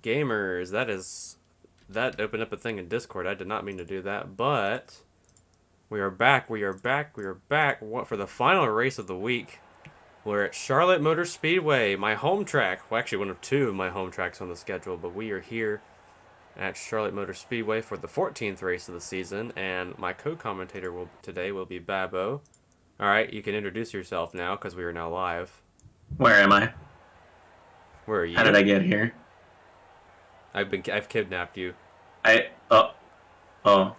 gamers? That opened up a thing in Discord. I did not mean to do that, but we are back. We are back. We are back. What for the final race of the week? We're at Charlotte Motor Speedway, my home track. Well, actually, one of two of my home tracks on the schedule, but we are here at Charlotte Motor Speedway for the 14th race of the season, and my co-commentator today will be Babbo. All right, you can introduce yourself now because we are now live. Where am I? Where are you? How did I get here? I've kidnapped you. Oh,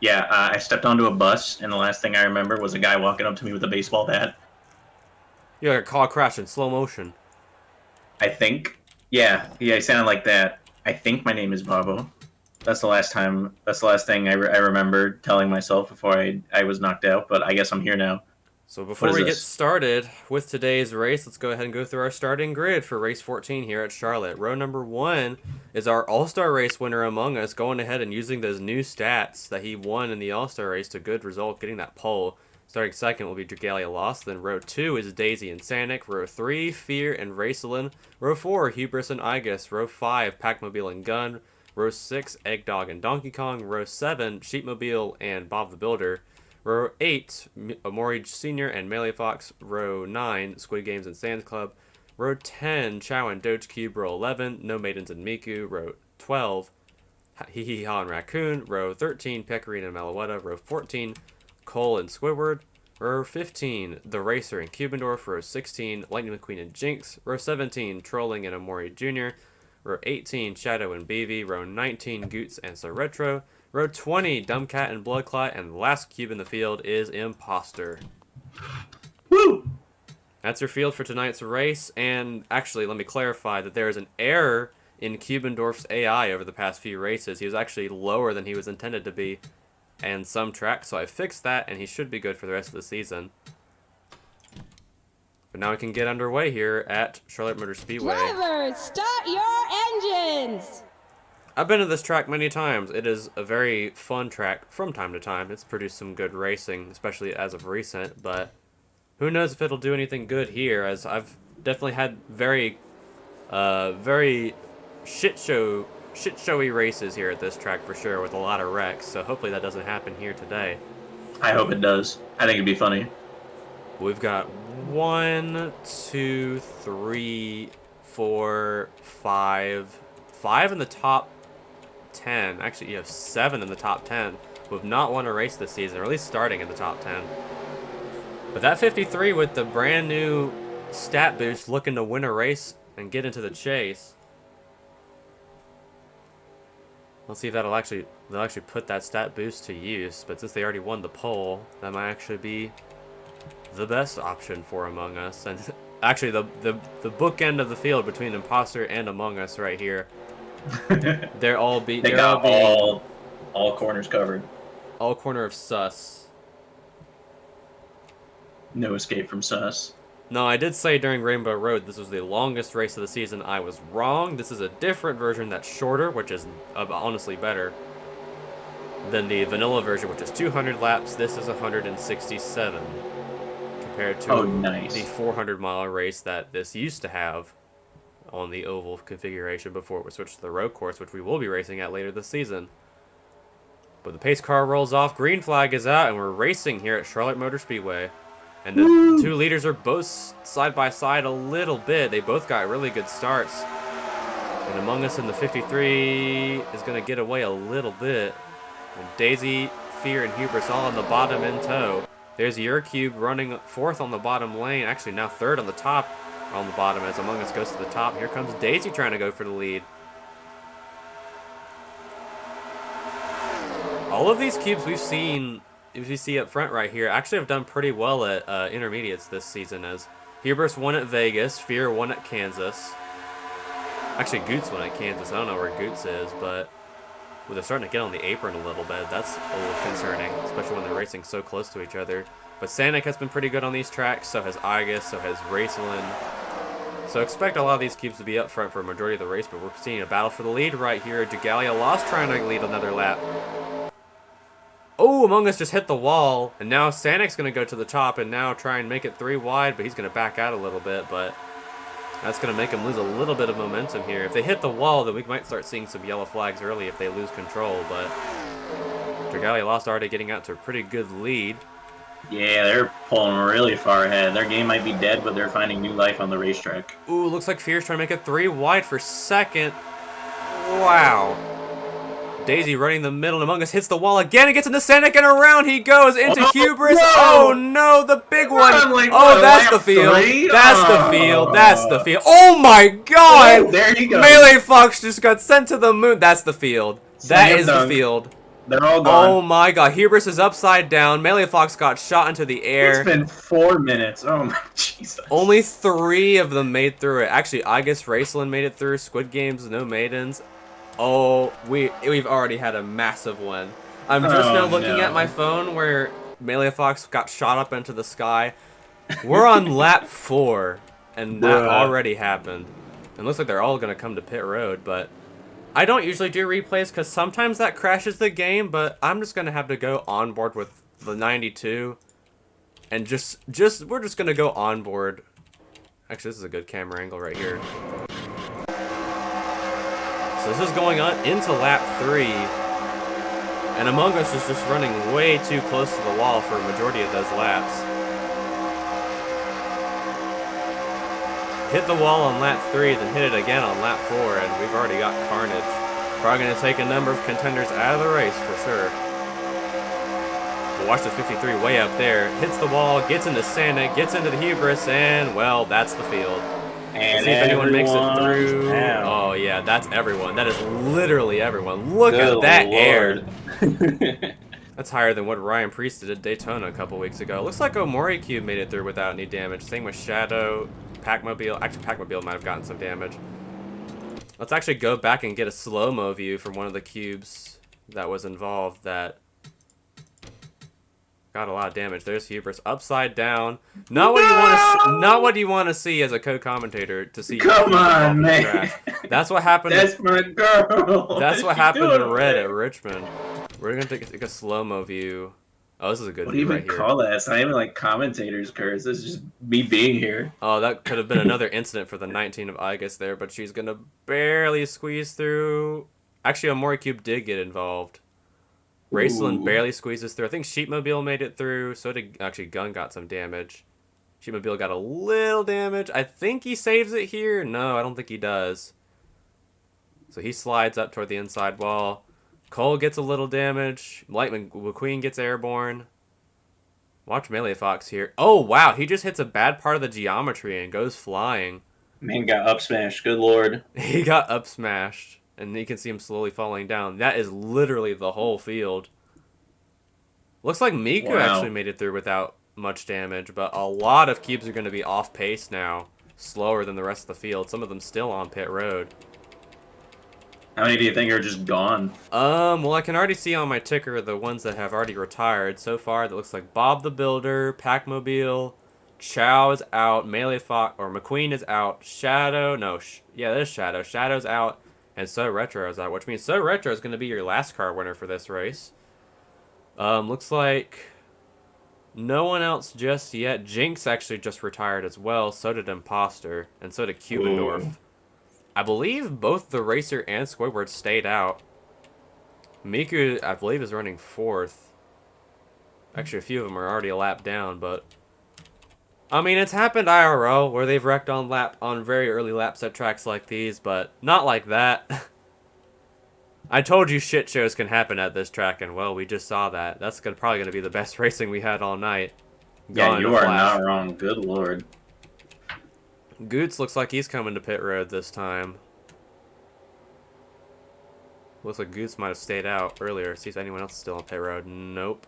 yeah. I stepped onto a bus, and the last thing I remember was a guy walking up to me with a baseball bat. You got a car crash in slow motion. I think. Yeah, it sounded like that. I think my name is Babo. That's the last time. That's the last thing I remember telling myself before I was knocked out. But I guess I'm here now. So before we get started with today's race, let's go ahead and go through our starting grid for race 14 here at Charlotte. Row number 1 is our All-Star race winner Among Us, going ahead and using those new stats that he won in the All-Star race to good result, getting that pole. Starting second will be Dragalia Lost. Then row 2 is Daisy and Sanic. Row 3, Fear and Racelin. Row 4, Hubris and Igus. Row 5, Packmobile and Gun. Row 6, Eggdog and Donkey Kong. Row 7, Sheepmobile and Bob the Builder. Row 8, Amori Sr. and Melee Fox. Row 9, Squid Games and Sands Club. Row 10, Chow and Doge Cube. Row 11, No Maidens and Miku. Row 12, Hee Hee Ha and Raccoon. Row 13, Pecorino and Malouetta. Row 14, Cole and Squidward. Row 15, The Racer and Cubendorf. Row 16, Lightning McQueen and Jinx. Row 17, Trolling and Amori Jr. Row 18, Shadow and Beavy. Row 19, Goots and Sir Retro. Row 20, Dumbcat and Bloodclot. And the last cube in the field is Imposter. Woo! That's your field for tonight's race. And actually, let me clarify that there is an error in Cubendorf's AI over the past few races. He was actually lower than he was intended to be and some tracks, so I fixed that, and he should be good for the rest of the season. But now we can get underway here at Charlotte Motor Speedway. Drivers, start your engines! I've been to this track many times. It is a very fun track from time to time. It's produced some good racing, especially as of recent, but who knows if it'll do anything good here, as I've definitely had very shit-showy races here at this track for sure, with a lot of wrecks, so hopefully that doesn't happen here today. I hope it does. I think it'd be funny. We've got 1, 2, 3, 4, 5 in the top 10. Actually, you have 7 in the top 10 who have not won a race this season, or at least starting in the top 10. But that 53 with the brand new stat boost looking to win a race and get into the chase. Let's see if they'll actually put that stat boost to use. But since they already won the poll, that might actually be the best option for Among Us. And actually, the bookend of the field between Imposter and Among Us right here. They're all all corners covered. All corner of sus. No escape from sus. No, I did say during Rainbow Road this was the longest race of the season. I was wrong. This is a different version that's shorter, which is honestly better than the vanilla version, which is 200 laps. This is 167 compared to the 400-mile race that this used to have on the oval configuration before it was switched to the road course, which we will be racing at later this season. But the pace car rolls off, green flag is out, and we're racing here at Charlotte Motor Speedway. And the two leaders are both side by side a little bit. They both got really good starts. And Among Us in the 53 is going to get away a little bit. And Daisy, Fear, and Hubris all on the bottom in tow. There's your cube running fourth on the bottom lane. Actually, now third on the top on the bottom as Among Us goes to the top. Here comes Daisy trying to go for the lead. All of these cubes we've seen, if you see up front right here, actually have done pretty well at intermediates this season, as Hubris won at Vegas, Fear won at Kansas. Actually, Goots won at Kansas. I don't know where Goots is, but they're starting to get on the apron a little bit. That's a little concerning, especially when they're racing so close to each other. But Sanic has been pretty good on these tracks, so has Igus, so has Racelin. So expect a lot of these cubes to be up front for a majority of the race, but we're seeing a battle for the lead right here. Dragalia Lost trying to lead another lap. Oh, Among Us just hit the wall, and now Sanic's going to go to the top and now try and make it 3 wide, but he's going to back out a little bit, but That's going to make them lose a little bit of momentum here. If they hit the wall, then we might start seeing some yellow flags early if they lose control, but Dragalia Lost already getting out to a pretty good lead. Yeah, they're pulling really far ahead. Their game might be dead, but they're finding new life on the racetrack. Ooh, looks like Fierce trying to make it 3 wide for second. Wow. Daisy running the middle, and Among Us hits the wall again and gets into Sanic, and around he goes into Hubris. No! Oh no, the big one. Like, oh, what, that's the field. 3? That's the field. That's the field. Oh my god! Oh, there you go. Melee Fox just got sent to the moon. That's the field. That Slam is dunk. the field. They're all gone. Oh my god, Hubris is upside down. Melee Fox got shot into the air. It's been 4 minutes. Oh my Jesus. Only 3 of them made through it. Actually, I guess Raceland made it through. Squid Games, no maidens. Oh, we've already had a massive one. I'm just now looking at my phone where Melee Fox got shot up into the sky. We're on lap 4, and that already happened. And looks like they're all going to come to pit road, but I don't usually do replays because sometimes that crashes the game, but I'm just going to have to go on board with the 92. And we're just going to go on board. Actually, this is a good camera angle right here. So this is going on into lap 3. And Among Us is just running way too close to the wall for a majority of those laps. Hit the wall on lap 3, then hit it again on lap 4, and we've already got carnage. Probably going to take a number of contenders out of the race for sure. But watch the 53 way up there. Hits the wall, gets into Sanic, gets into the Hubris, and, well, that's the field. And see if anyone makes it through. Down. Oh, yeah, that's everyone. That is literally everyone. Look Good at that Lord. air. That's higher than what Ryan Priest did at Daytona a couple weeks ago. Looks like Omori Cube made it through without any damage. Same with Shadow, Pac-Mobile. Actually, Pac-Mobile might have gotten some damage. Let's actually go back and get a slow-mo view from one of the cubes that was involved that got a lot of damage. There's Hubris upside down. Not what you want to see as a co-commentator to see. Come on, man. That's what happened. That's my girl. That's what happened to Red at Richmond. We're gonna take a slow-mo view. Oh, this is a good What do you view even right here. call that? It's not even like commentator's curse. This is just me being here. Oh, that could have been another incident for the 19 of Igus there, but she's gonna barely squeeze through. Actually, Omori Cube did get involved. Raceland barely squeezes through. I think Sheepmobile made it through. So did actually Gun got some damage. Sheepmobile got a little damage. I think he saves it here. No, I don't think he does. So he slides up toward the inside wall. Cole gets a little damage. Lightman McQueen gets airborne. Watch Melee Fox here. Oh, wow. He just hits a bad part of the geometry and goes flying. Man got up smashed. Good Lord. He got up smashed. And you can see him slowly falling down. That is literally the whole field. Looks like Miku actually made it through without much damage. But a lot of cubes are going to be off pace now. Slower than the rest of the field. Some of them still on pit road. How many do you think are just gone? Well, I can already see on my ticker the ones that have already retired. So far, that looks like Bob the Builder, Pac-Mobile, Chow is out, Melee Fox, or McQueen is out, Shadow, no, yeah, there's Shadow. Shadow's out, and So Retro is out, which means So Retro is going to be your last car winner for this race. Looks like no one else just yet. Jinx actually just retired as well, so did Imposter, and so did Cubendorf. I believe both the Racer and Squidward stayed out. Miku, I believe, is running 4th. Actually, a few of them are already a lap down, but I mean, it's happened IRL where they've wrecked on very early laps at tracks like these, but not like that. I told you shit shows can happen at this track, and well, we just saw that. That's probably going to be the best racing we had all night. Yeah, you are not wrong. Good Lord. Goots looks like he's coming to pit road this time. Looks like Goots might have stayed out earlier. See if anyone else is still on pit road. Nope.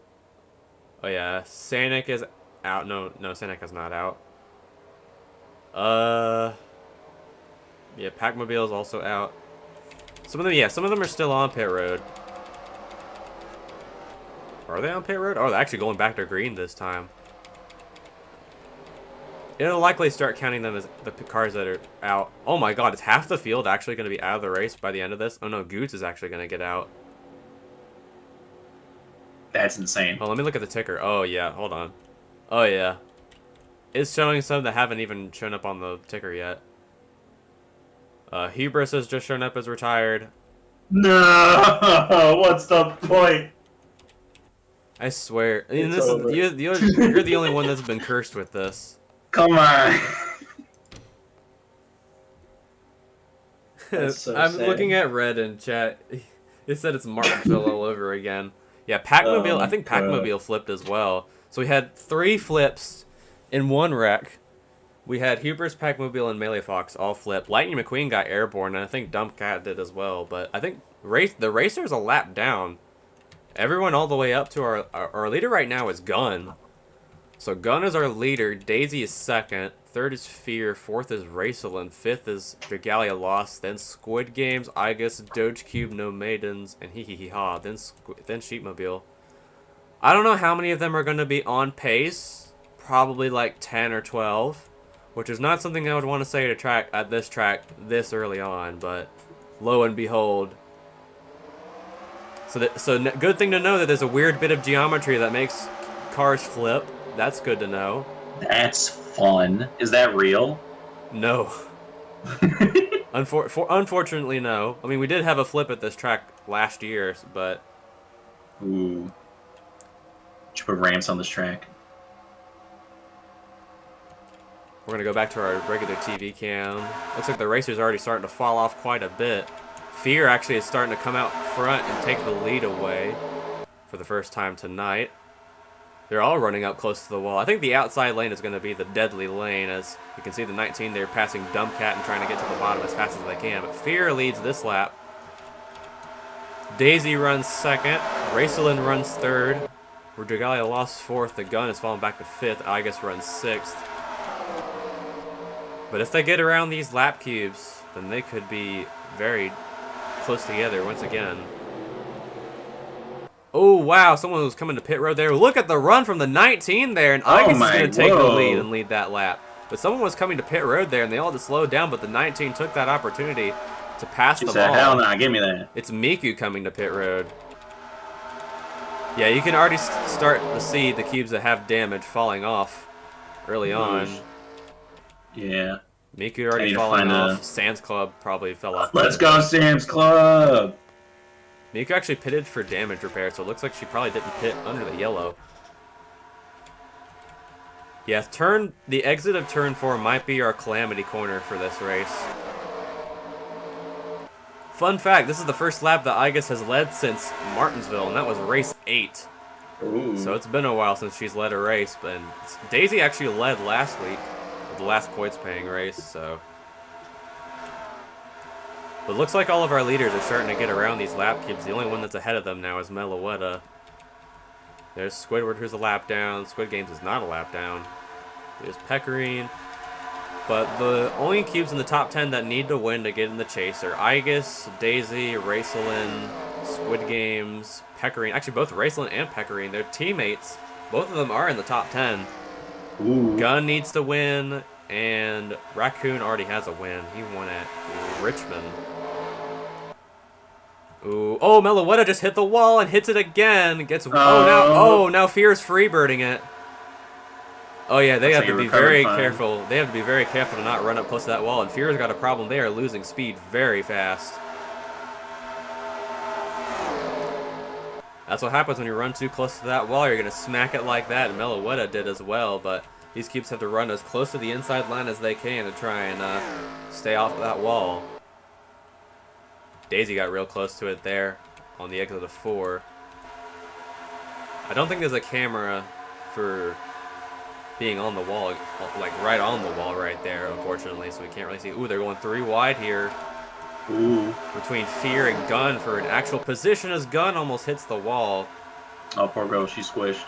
Oh yeah, Sanic is out. No, Sanic is not out. Yeah, Pac-Mobile is also out. Some of them are still on pit road. Are they on pit road? Oh, they're actually going back to green this time. It'll likely start counting them as the cars that are out. Oh my god, is half the field actually going to be out of the race by the end of this? Oh no, Goots is actually going to get out. That's insane. Oh, let me look at the ticker. Oh yeah, hold on. Oh yeah. It's showing some that haven't even shown up on the ticker yet. Hubris has just shown up as retired. No, what's the point? I swear. I mean, It's this over. is you're the only one that's been cursed with this. Come on. That's so I'm sad. looking at Red in chat. It said it's Martinsville all over again. Yeah, Pac-Mobile. I think Pac-Mobile flipped as well. So we had 3 flips in one wreck. We had Hubris, Pac-Mobile, and Melee Fox all flip. Lightning McQueen got airborne, and I think Dump Cat did as well. But I think the Racer's a lap down. Everyone all the way up to our leader right now is Gun. So Gun is our leader. Daisy is second. Third is Fear. Fourth is Racelin. Fifth is Dragalia Lost. Then Squid Games, Igus, Doge Cube, No Maidens, and Hee Hee Hee Ha. Then Sheepmobile. I don't know how many of them are going to be on pace. Probably like 10 or 12. Which is not something I would want to say at this track this early on, but lo and behold. So good thing to know that there's a weird bit of geometry that makes cars flip. That's good to know. That's fun. Is that real? No. Unfortunately, no. I mean, we did have a flip at this track last year, but... Ooh. Should put ramps on this track. We're going to go back to our regular TV cam. Looks like the racer's already starting to fall off quite a bit. Fear actually is starting to come out front and take the lead away for the first time tonight. They're all running up close to the wall. I think the outside lane is going to be the deadly lane. As you can see, the 19, they're passing Dump Cat and trying to get to the bottom as fast as they can. But Fear leads this lap. Daisy runs second. Racelin runs third. Dragalia lost fourth. The Gun is falling back to fifth. Igus runs sixth. But if they get around these lap cubes, then they could be very close together once again. Oh, wow. Someone was coming to pit road there. Look at the run from the 19 there. And Igus is going to take the lead and lead that lap. But someone was coming to pit road there, and they all just slowed down. But the 19 took that opportunity to pass them all. Hell no, give me that. It's Miku coming to pit road. Yeah, you can already start to see the cubes that have damage falling off early on. Yeah. Miku already falling off. Sam's Club probably fell off. Let's go, Sam's Club! Miku actually pitted for damage repair, so it looks like she probably didn't pit under the yellow. Yeah, the exit of turn 4 might be our calamity corner for this race. Fun fact, this is the first lap that Igus has led since Martinsville, and that was race 8. Ooh. So it's been a while since she's led a race, but Daisy actually led last week. The last points paying race, so. But looks like all of our leaders are starting to get around these lap cubes. The only one that's ahead of them now is Meloetta. There's Squidward, who's a lap down. Squid Games is not a lap down. There's Pecorine. But the only cubes in the top 10 that need to win to get in the chase are Igus, Daisy, Racelin, Squid Games, Pecorine. Actually, both Racelin and Pecorine, they're teammates. Both of them are in the top 10. Ooh. Gun needs to win, and Raccoon already has a win. He won at Richmond. Ooh. Oh, Meloetta just hit the wall and hits it again. Now Fear's freebirding it. Oh yeah, they have to be very careful. They have to be very careful to not run up close to that wall, and Fear's got a problem. They are losing speed very fast. That's what happens when you run too close to that wall. You're going to smack it like that, and Meloetta did as well, but these cubes have to run as close to the inside line as they can to try and stay off of that wall. Daisy got real close to it there on the exit of 4. I don't think there's a camera for being on the wall, like right on the wall right there, unfortunately, so we can't really see. Ooh, they're going 3 wide here. Ooh. Between Fear and Gun for an actual position as Gun almost hits the wall. Oh, poor girl, she's squished.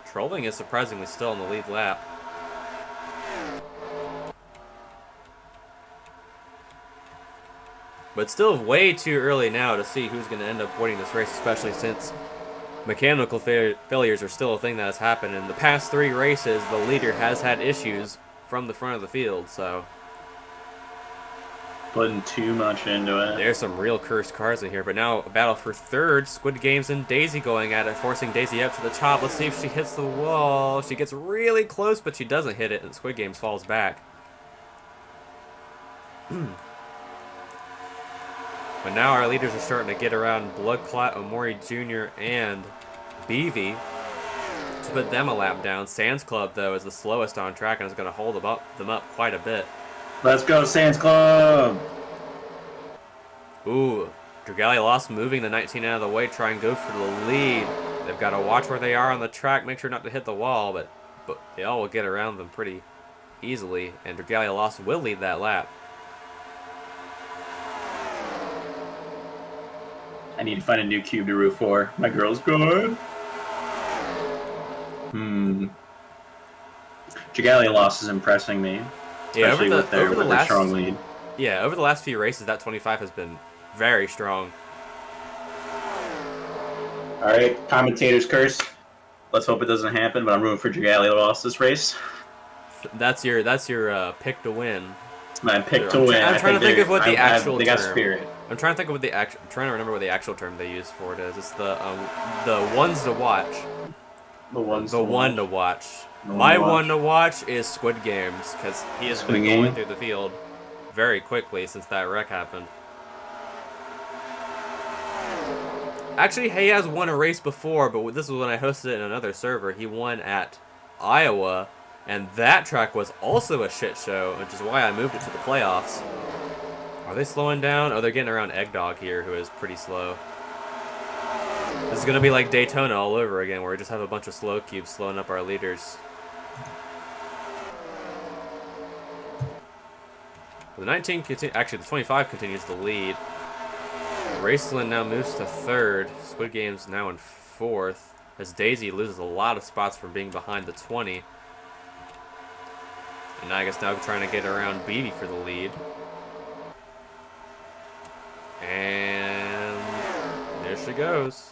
Trolling is surprisingly still in the lead lap. But still way too early now to see who's going to end up winning this race, especially since mechanical failures are still a thing that has happened. In the past 3 races, the leader has had issues from the front of the field, so putting too much into it. There's some real cursed cars in here, but now a battle for third. Squid Games and Daisy going at it, forcing Daisy up to the top. Let's see if she hits the wall. She gets really close, but she doesn't hit it, and Squid Games falls back. But now our leaders are starting to get around Bloodclot, Omori Jr., and Beavy to put them a lap down. Sands Club, though, is the slowest on track and is going to hold them up quite a bit. Let's go, Sands Club! Ooh, Dragalia lost moving the 19 out of the way, try and go for the lead. They've got to watch where they are on the track, make sure not to hit the wall, but they all will get around them pretty easily, and Dragalia lost will lead that lap. I need to find a new cube to root for. My girl's good. Dragalia loss is impressing me, especially with their strong lead. Yeah, over the last few races, that 25 has been very strong. All right, commentator's curse. Let's hope it doesn't happen, but I'm rooting for Dragalia loss this race. That's your pick to win. It's my pick to win. I'm trying to think of what the actual term. They got spirit. I'm trying to think of what I'm trying to remember what the actual term they use for it is. It's the ones to watch. The one to watch. My one to watch is Squid Games, because he has been going through the field very quickly since that wreck happened. Actually, he has won a race before, but this was when I hosted it in another server. He won at Iowa, and that track was also a shit show, which is why I moved it to the playoffs. Are they slowing down? Oh, they're getting around Eggdog here, who is pretty slow. This is going to be like Daytona all over again, where we just have a bunch of slow cubes slowing up our leaders. The 19 actually the 25 continues to lead. Raceland now moves to third. Squid Game's now in fourth, as Daisy loses a lot of spots from being behind the 20. And I guess now trying to get around Beatty for the lead. And there she goes.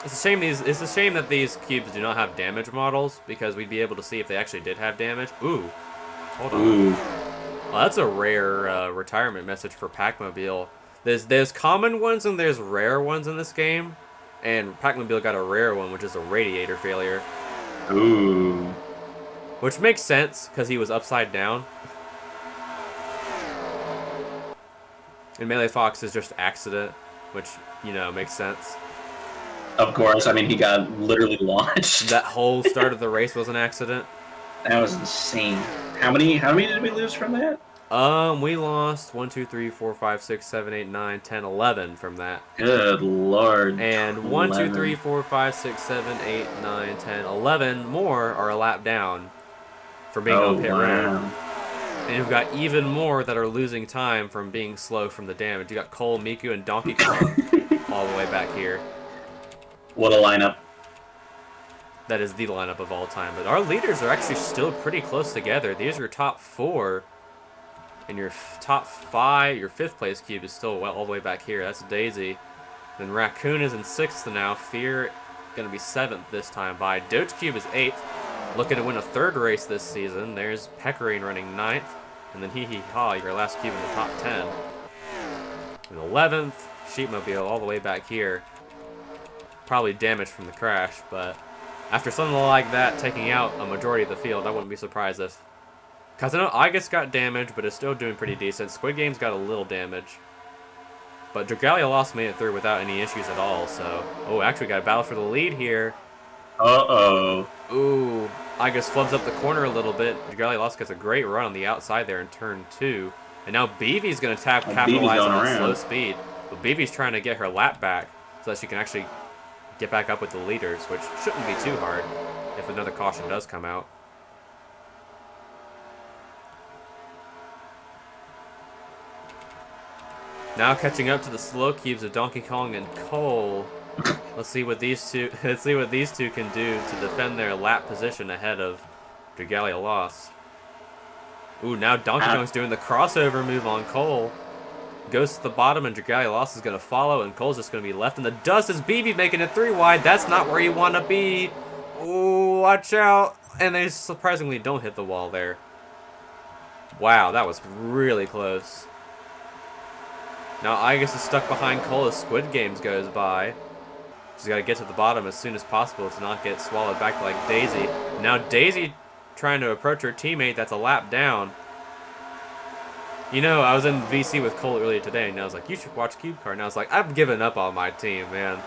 It's a shame that these cubes do not have damage models, because we'd be able to see if they actually did have damage. Ooh, hold on. Ooh. Well, that's a rare retirement message for Pac-Mobile. There's common ones and there's rare ones in this game, and Pac-Mobile got a rare one, which is a radiator failure. Ooh. Which makes sense, because he was upside down. And Melee Fox is just accident, which, you know, makes sense. Of course, I mean, he got literally launched. That whole start of the race was an accident. That was insane. How many did we lose from that? We lost 1, 2, 3, 4, 5, 6, 7, 8, 9, 10, 11 from that. Good lord. And 1, 2, 3, 4, 5, 6, 7, 8, 9, 10, 11 more are a lap down for being on pit road. And you've got even more that are losing time from being slow from the damage. You got Cole, Miku, and Donkey Kong all the way back here. What a lineup. That is the lineup of all time. But our leaders are actually still pretty close together. These are your top 4. And your top 5, your 5th place cube is still all the way back here. That's Daisy. Then Raccoon is in 6th now. Fear going to be 7th this time by. Doge Cube is 8th. Looking to win a 3rd race this season. There's Pecorine running 9th. And then Hee Hee Ha, your last cube in the top 10. And 11th, Sheepmobile all the way back here. Probably damaged from the crash, but after something like that taking out a majority of the field, I wouldn't be surprised if... Because I know Igus got damaged, but it's still doing pretty decent. Squid Game's got a little damage. But Dragalia Lost made it through without any issues at all, so... Oh, actually got a battle for the lead here. Uh-oh. Ooh, Igus flubs up the corner a little bit. Dragalia Lost gets a great run on the outside there in turn 2. And now Beevy's going to capitalize on that slow speed. But Beevy's trying to get her lap back so that she can actually get back up with the leaders, which shouldn't be too hard if another caution does come out. Now catching up to the slow cubes of Donkey Kong and Cole. Let's see what these two can do to defend their lap position ahead of Dragalia Lost. Ooh, now Donkey Kong's doing the crossover move on Cole. Goes to the bottom, and Dragalia Lost is going to follow, and Cole's just going to be left in the dust as BB making it 3 wide. That's not where you want to be. Ooh, watch out. And they surprisingly don't hit the wall there. Wow, that was really close. Now Igus is stuck behind Cole as Squid Games goes by. She's got to get to the bottom as soon as possible to not get swallowed back like Daisy. Now Daisy trying to approach her teammate that's a lap down. You know, I was in VC with Cole earlier today, and I was like, you should watch Cubecar. And I was like, I've given up on my team, man.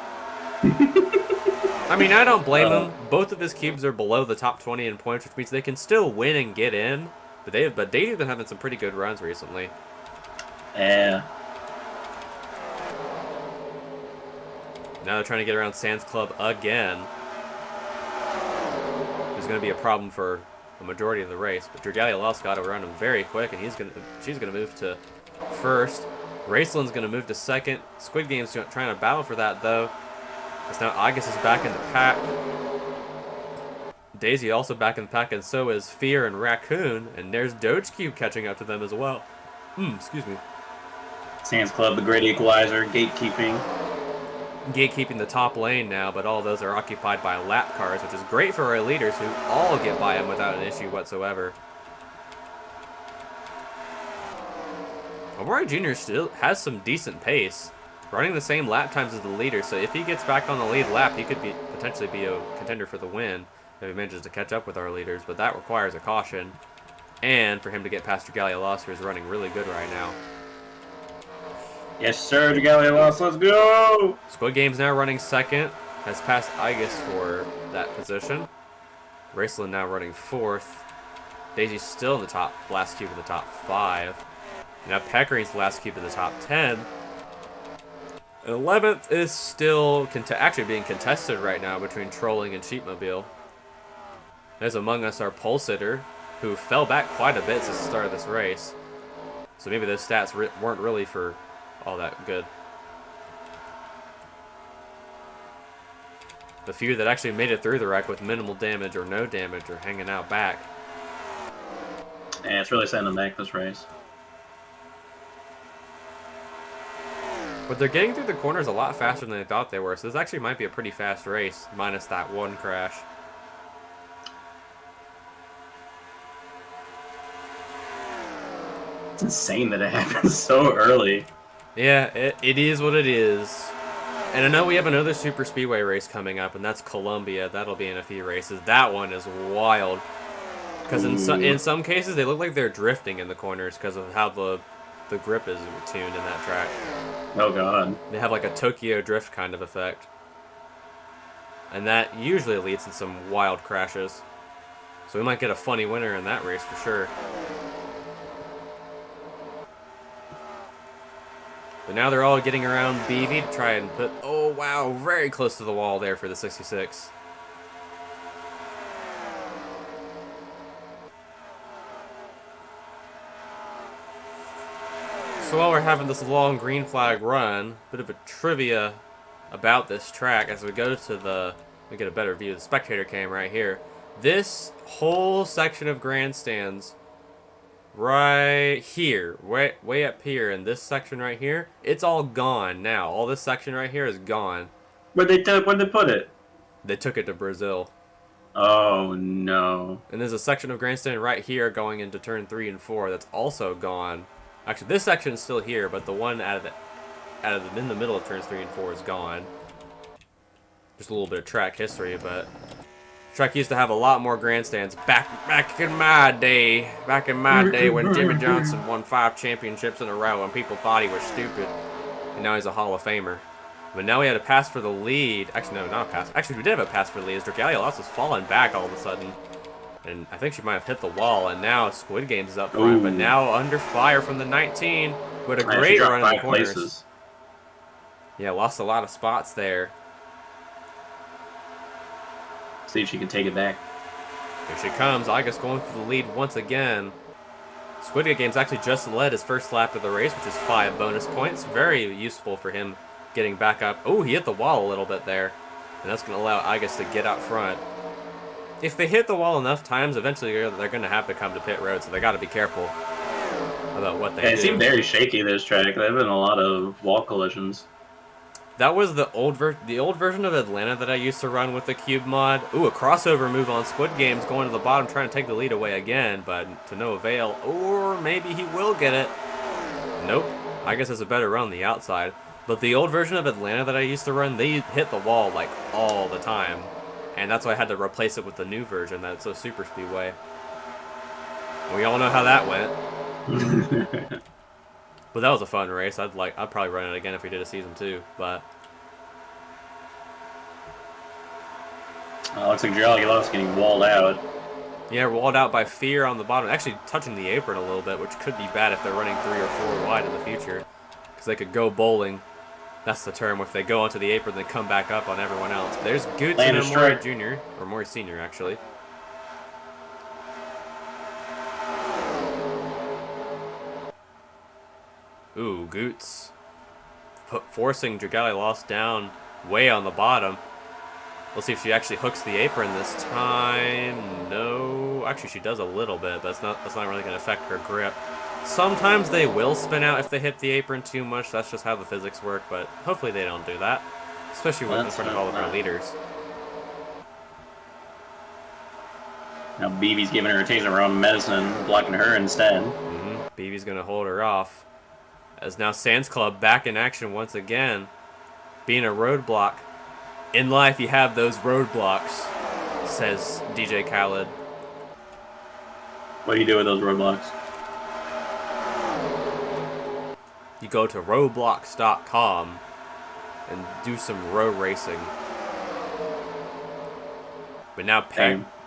I mean, I don't blame him. Both of his cubes are below the top 20 in points, which means they can still win and get in. But they've been having some pretty good runs recently. Yeah. Now they're trying to get around Sands Club again. There's going to be a problem for a majority of the race, but Dragalia Lost got around him very quick, and she's going to move to first. Raceland's going to move to second. Squid Game's trying to battle for that, though. As now Agus is back in the pack. Daisy also back in the pack, and so is Fear and Raccoon, and there's Doge Cube catching up to them as well. Excuse me. Sands Club, the great equalizer, gatekeeping. Gatekeeping the top lane now, but all of those are occupied by lap cars, which is great for our leaders who all get by him without an issue whatsoever. Omori Jr. still has some decent pace, running the same lap times as the leader, so if he gets back on the lead lap, he could potentially be a contender for the win if he manages to catch up with our leaders, but that requires a caution, and for him to get past Dragalia Lost, who is running really good right now. Yes, sir, Dragalia Lost, let's go! Squid Game's now running second, has passed Igus for that position. Raceland now running fourth. Daisy's still in the top, last cube in the top 5. Now Peckering's last cube in the top 10. 11th is still actually being contested right now between Trolling and Sheepmobile. There's among us our pole sitter, who fell back quite a bit since the start of this race. So maybe those stats weren't really for all that good. The few that actually made it through the wreck with minimal damage or no damage are hanging out back. Yeah, it's really sending them back this race. But they're getting through the corners a lot faster than they thought they were, so this actually might be a pretty fast race, minus that one crash. It's insane that it happens so early. Yeah, it is what it is. And I know we have another super speedway race coming up, and that's Columbia. That'll be in a few races. That one is wild. Because in some cases, they look like they're drifting in the corners because of how the grip is tuned in that track. Oh, God. They have like a Tokyo drift kind of effect. And that usually leads to some wild crashes. So we might get a funny winner in that race for sure. But now they're all getting around BV to try and put... Oh, wow. Very close to the wall there for the 66. So while we're having this long green flag run, a bit of a trivia about this track as we go to the... Let me get a better view of the spectator cam right here. This whole section of grandstands... right here, way up here in this section right here, it's all gone now. All this section right here is gone. Where'd they put it? They took it to Brazil. Oh, no. And there's a section of grandstand right here going into turn 3 and 4 that's also gone. Actually, this section is still here, but the one in the middle of turns 3 and 4 is gone. Just a little bit of track history, but track used to have a lot more grandstands back in my day. Back in my day when Jimmy Johnson won 5 championships in a row and people thought he was stupid. And now he's a Hall of Famer. But now we had a pass for the lead. Actually, no, not a pass. Actually, we did have a pass for the lead. As Dragalia Lost was falling back all of a sudden. And I think she might have hit the wall. And now Squid Games is up front. Ooh. But now under fire from the 19. With a great run in the corners. Places. Yeah, lost a lot of spots there. See if she can take it back. Here she comes. Igus going for the lead once again. Squid Games actually just led his first lap of the race, which is 5 bonus points. Very useful for him getting back up. Oh, he hit the wall a little bit there. And that's going to allow Igus to get out front. If they hit the wall enough times, eventually they're going to have to come to pit road, so they got to be careful about what they do. It seemed very shaky, this track. There have been a lot of wall collisions. That was the old version of Atlanta that I used to run with the Cube mod. Ooh, a crossover move on Squid Games going to the bottom, trying to take the lead away again, but to no avail. Or maybe he will get it. Nope. I guess it's a better run on the outside. But the old version of Atlanta that I used to run, they hit the wall like all the time. And that's why I had to replace it with the new version that's a super speedway. We all know how that went. But that was a fun race. I'd probably run it again if we did a season 2. But looks like Jolly Love's getting walled out. yeah, walled out by Fear on the bottom, actually touching the apron a little bit, which could be bad if they're running 3 or 4 wide in the future, because they could go bowling. That's the term. If they go onto the apron, they come back up on everyone else. There's Goots and Mori Jr. or Mori Sr. actually. Ooh, Goots forcing Dragalia Lost down way on the bottom. We'll see if she actually hooks the apron this time. No, actually she does a little bit, but that's not really going to affect her grip. Sometimes they will spin out if they hit the apron too much. That's just how the physics work, but hopefully they don't do that, especially in front of all of our leaders. Now BB's giving her a taste of her own medicine, blocking her instead. BB's going to hold her off. As now Sands Club back in action once again, being a roadblock. In life, you have those roadblocks, says DJ Khaled. What do you do with those roadblocks? You go to roblox.com and do some road racing. But now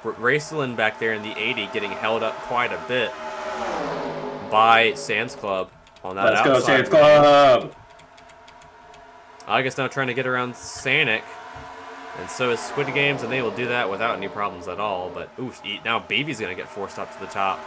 Raceland back there in the 80 getting held up quite a bit by Sands Club on that outside. Let's go, Sands Club! I guess now trying to get around Sanic. And so is Squid Games, and they will do that without any problems at all. But, ooh, now Baby's going to get forced up to the top.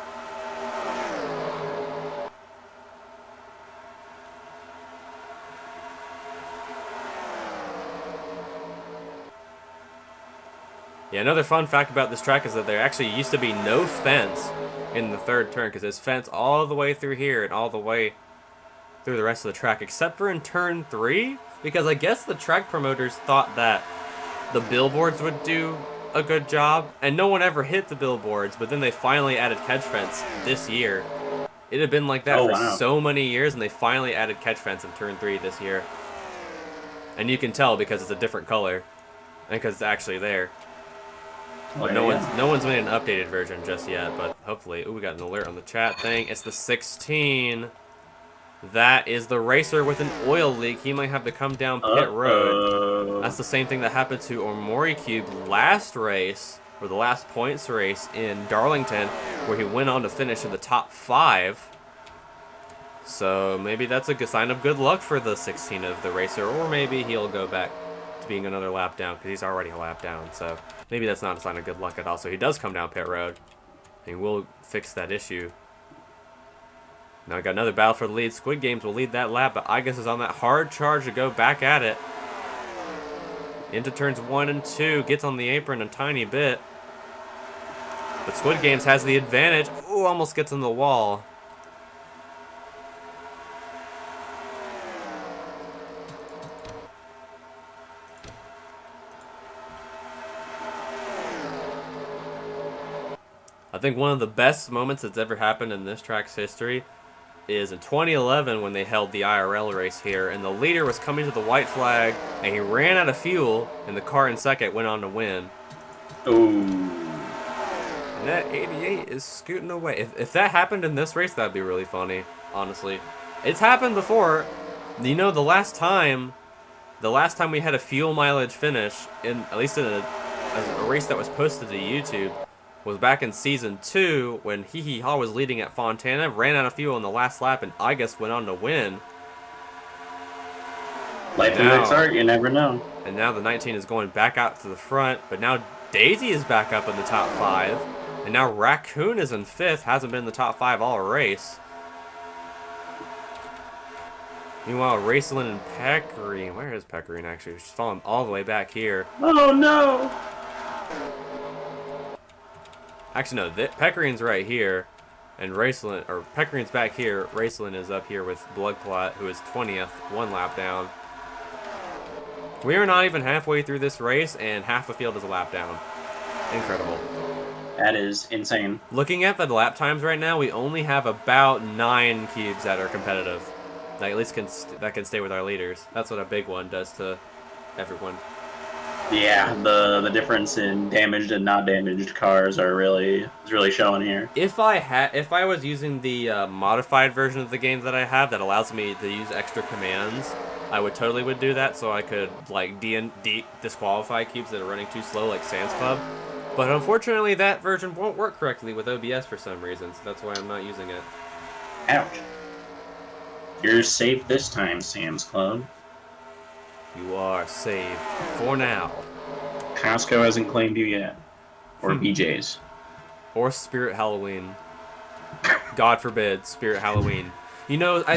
Yeah, another fun fact about this track is that there actually used to be no fence in the third turn, because there's fence all the way through here and all the way through the rest of the track, except for in turn 3, because I guess the track promoters thought that the billboards would do a good job, and no one ever hit the billboards, but then they finally added catch fence this year. It had been like that for so many years, and they finally added catch fence in turn 3 this year. And you can tell because it's a different color, and because it's actually there. But no one's made an updated version just yet, but hopefully. Ooh, we got an alert on the chat thing. It's the 16. That is the racer with an oil leak. He might have to come down pit road. That's the same thing that happened to Omori Cube last race, or the last points race in Darlington, where he went on to finish in the top 5. So maybe that's a good sign of good luck for the 16 of the racer, or maybe he'll go back to being another lap down, because he's already a lap down. So maybe that's not a sign of good luck at all. So he does come down pit road, and he will fix that issue. Now we got another battle for the lead. Squid Games will lead that lap, but Igus is on that hard charge to go back at it. Into turns 1 and 2, gets on the apron a tiny bit. But Squid Games has the advantage. Ooh, almost gets in the wall. I think one of the best moments that's ever happened in this track's history is in 2011 when they held the IRL race here, and the leader was coming to the white flag, and he ran out of fuel, and the car in second went on to win. Ooh. And that 88 is scooting away. If that happened in this race, that'd be really funny, honestly. It's happened before. You know, the last time we had a fuel mileage finish, at least in a race that was posted to YouTube, was back in Season 2 when Hee Hee Ha was leading at Fontana, ran out of fuel in the last lap, and Igus went on to win. Life and art, you never know. And now the 19 is going back out to the front, but now Daisy is back up in the top 5, and now Raccoon is in 5th, hasn't been in the top 5 all race. Meanwhile, Raceland and Pecorine, where is Pecorine actually? She's falling all the way back here. Oh no! Actually, no, Pecorine's right here, and Pecorine's back here. Raceland is up here with Bloodclot, who is 20th, 1 lap down. We are not even halfway through this race, and half the field is a lap down. Incredible. That is insane. Looking at the lap times right now, we only have about 9 cubes that are competitive. That at least can stay with our leaders. That's what a big one does to everyone. Yeah, the difference in damaged and not damaged cars is really showing here. If I was using the modified version of the game that I have that allows me to use extra commands, I would do that so I could like disqualify cubes that are running too slow like Sans Club. But unfortunately, that version won't work correctly with OBS for some reason, so that's why I'm not using it. Ouch. You're safe this time, Sam's Club. You are saved for now. Costco hasn't claimed you yet. Or BJ's. Or Spirit Halloween. God forbid, Spirit Halloween. You know, I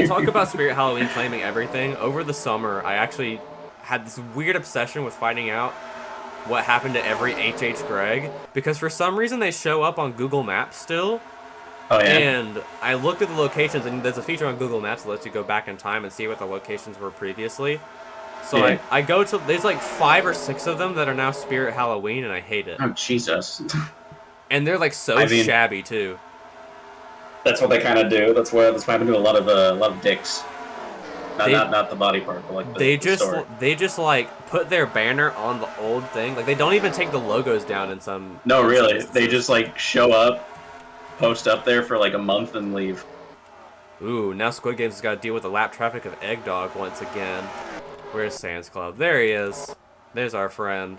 talk about Spirit Halloween claiming everything. Over the summer, I actually had this weird obsession with finding out what happened to every H.H. Gregg. Because for some reason, they show up on Google Maps still. Oh, yeah? And I looked at the locations, and there's a feature on Google Maps that lets you go back in time and see what the locations were previously. So Yeah. I go to, there's like 5 or 6 of them that are now Spirit Halloween, and I hate it. Oh, Jesus. And they're like so shabby too. That's what they kind of do. That's what happened to a lot of dicks. Not the body part, but like the story. They just like put their banner on the old thing. Like they don't even take the logos down in some. No, really. Instances. They just like show up, post up there for like a month and leave. Ooh, now Squid Games has got to deal with the lap traffic of Egg Dog once again. Where's Sans Club? There he is. There's our friend.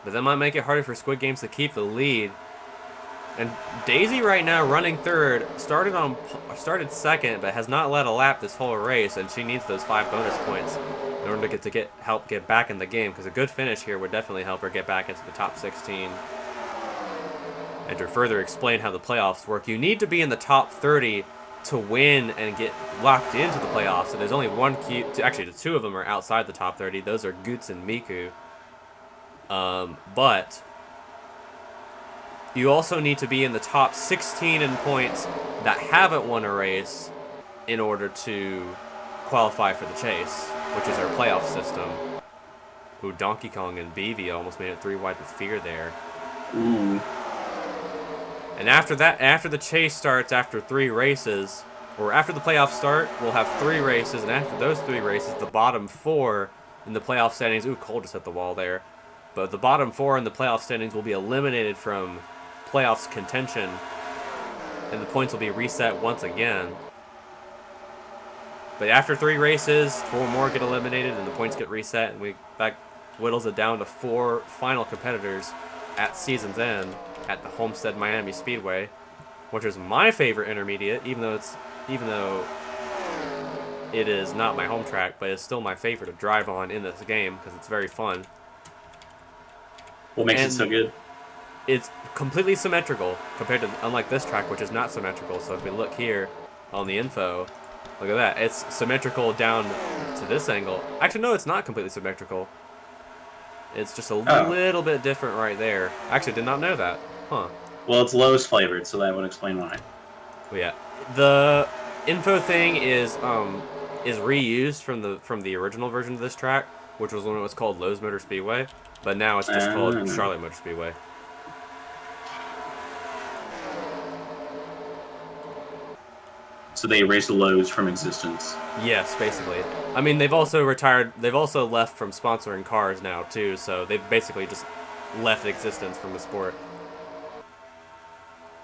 But that might make it harder for Squid Games to keep the lead. And Daisy right now running third, started second, but has not led a lap this whole race, and she needs those 5 bonus points in order to help get back in the game, because a good finish here would definitely help her get back into the top 16. And to further explain how the playoffs work, you need to be in the top 30 to win and get locked into the playoffs. And there's only one cube, actually the 2 of them are outside the top 30. Those are Goots and Miku. But you also need to be in the top 16 in points that haven't won a race in order to qualify for the chase, which is our playoff system. Ooh, Donkey Kong and BV almost made it 3 wide with fear there. Ooh. And after that, after the chase starts, after 3 races, or after the playoffs start, we'll have 3 races, and after those 3 races, the bottom 4 in the playoff standings, ooh, Cole just hit the wall there, but the bottom 4 in the playoff standings will be eliminated from playoffs contention, and the points will be reset once again. But after 3 races, 4 more get eliminated, and the points get reset, and that whittles it down to 4 final competitors at season's end at the Homestead Miami Speedway, which is my favorite intermediate, even though it is not my home track, but it's still my favorite to drive on in this game because it's very fun. What makes it so good? It's completely symmetrical compared to, unlike this track, which is not symmetrical. So if we look here on the info, look at that. It's symmetrical down to this angle. Actually, no, it's not completely symmetrical. It's just a little bit different right there. I actually did not know that. Huh. Well, it's Lowe's flavored, so that would explain why. Well, yeah. The info thing is reused from the original version of this track, which was when it was called Lowe's Motor Speedway, but now it's just called Charlotte Motor Speedway. So they erased Lowe's from existence. Yes, basically. I mean, they've also left from sponsoring cars now too, so they've basically just left existence from the sport.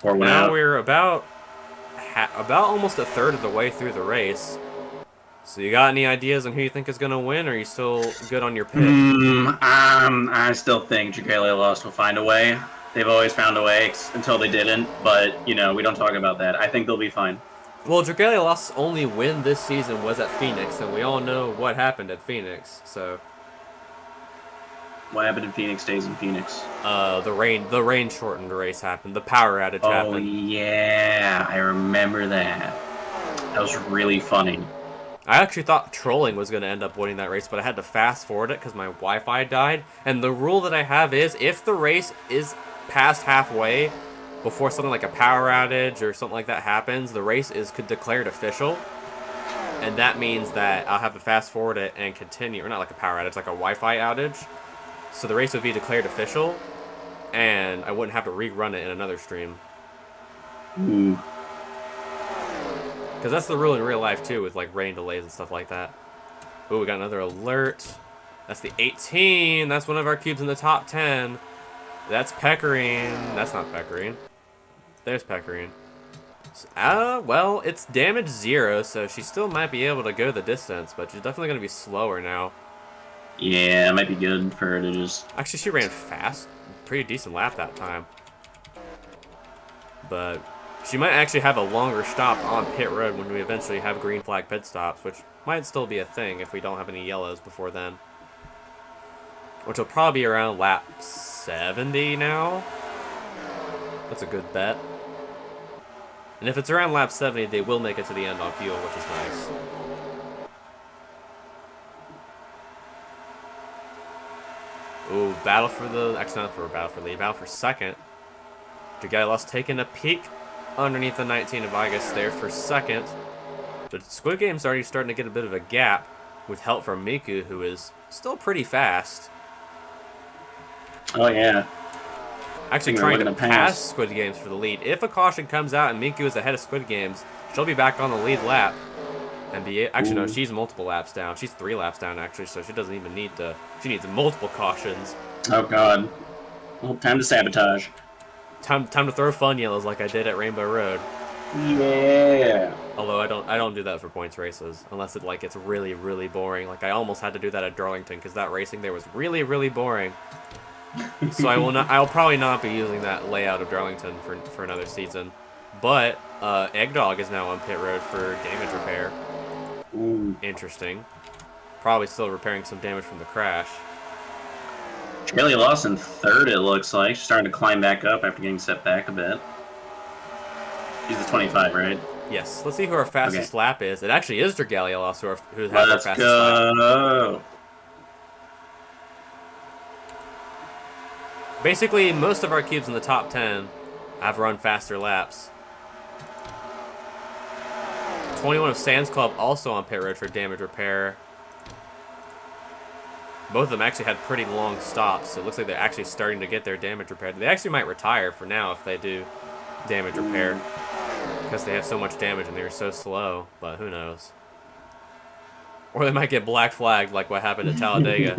Or now we're about almost a third of the way through the race. So you got any ideas on who you think is going to win, or are you still good on your pick? I still think Dragalia Lost will find a way. They've always found a way until they didn't, but, you know, we don't talk about that. I think they'll be fine. Well, Dragalia Lost's only win this season was at Phoenix, and we all know what happened at Phoenix, so... What happened in Phoenix stays in Phoenix. The rain shortened race happened. The power outage happened. Oh, yeah, I remember that. That was really funny. I actually thought Trolling was going to end up winning that race, but I had to fast forward it because my Wi-Fi died. And the rule that I have is, if the race is past halfway, before something like a power outage or something like that happens, the race is declared official. And that means that I'll have to fast forward it and continue. Or not like a power outage, like a Wi-Fi outage. So the race would be declared official, and I wouldn't have to rerun it in another stream. Ooh. Because that's the rule in real life, too, with like rain delays and stuff like that. Ooh, we got another alert. That's the 18. That's one of our cubes in the top 10. That's Pecorine. That's not Pecorine. There's Pecorine. Well, it's damage 0, so she still might be able to go the distance, but she's definitely going to be slower now. Yeah, it might be good for her to just... Actually, she ran fast. Pretty decent lap that time. But she might actually have a longer stop on pit road when we eventually have green flag pit stops, which might still be a thing if we don't have any yellows before then. Which will probably be around lap 70 now. That's a good bet. And if it's around lap 70, they will make it to the end on fuel, which is nice. Ooh, battle for the... Actually, not for battle for lead. Battle for second. Dragalos taking a peek underneath the 19 of August there for second. But Squid Game's already starting to get a bit of a gap with help from Miku, who is still pretty fast. Oh, yeah. Actually trying to pass Squid Games for the lead. If a caution comes out and Miku is ahead of Squid Games, she'll be back on the lead lap. And be... Actually, no, she's multiple laps down. She's 3 laps down, actually, so she doesn't even need to... She needs multiple cautions. Oh, God. Well, time to sabotage. Time to throw fun yellows like I did at Rainbow Road. Yeah. Although I don't do that for points races unless it's really, really boring. Like I almost had to do that at Darlington because that racing there was really, really boring. So I'll probably not be using that layout of Darlington for another season. But Eggdog is now on pit road for damage repair. Ooh. Interesting. Probably still repairing some damage from the crash. Charlie lost in third, it looks like. She's starting to climb back up after getting set back a bit. She's the 25, right? Yes. Let's see who our fastest lap is. It actually is Dragalos who has our fastest lap. Let's go. Basically, most of our cubes in the top 10 have run faster laps. 21 of Sands Club also on pit road for damage repair. Both of them actually had pretty long stops, so it looks like they're actually starting to get their damage repaired. They actually might retire for now if they do damage repair, because they have so much damage and they're so slow, but who knows. Or they might get black flagged like what happened at Talladega.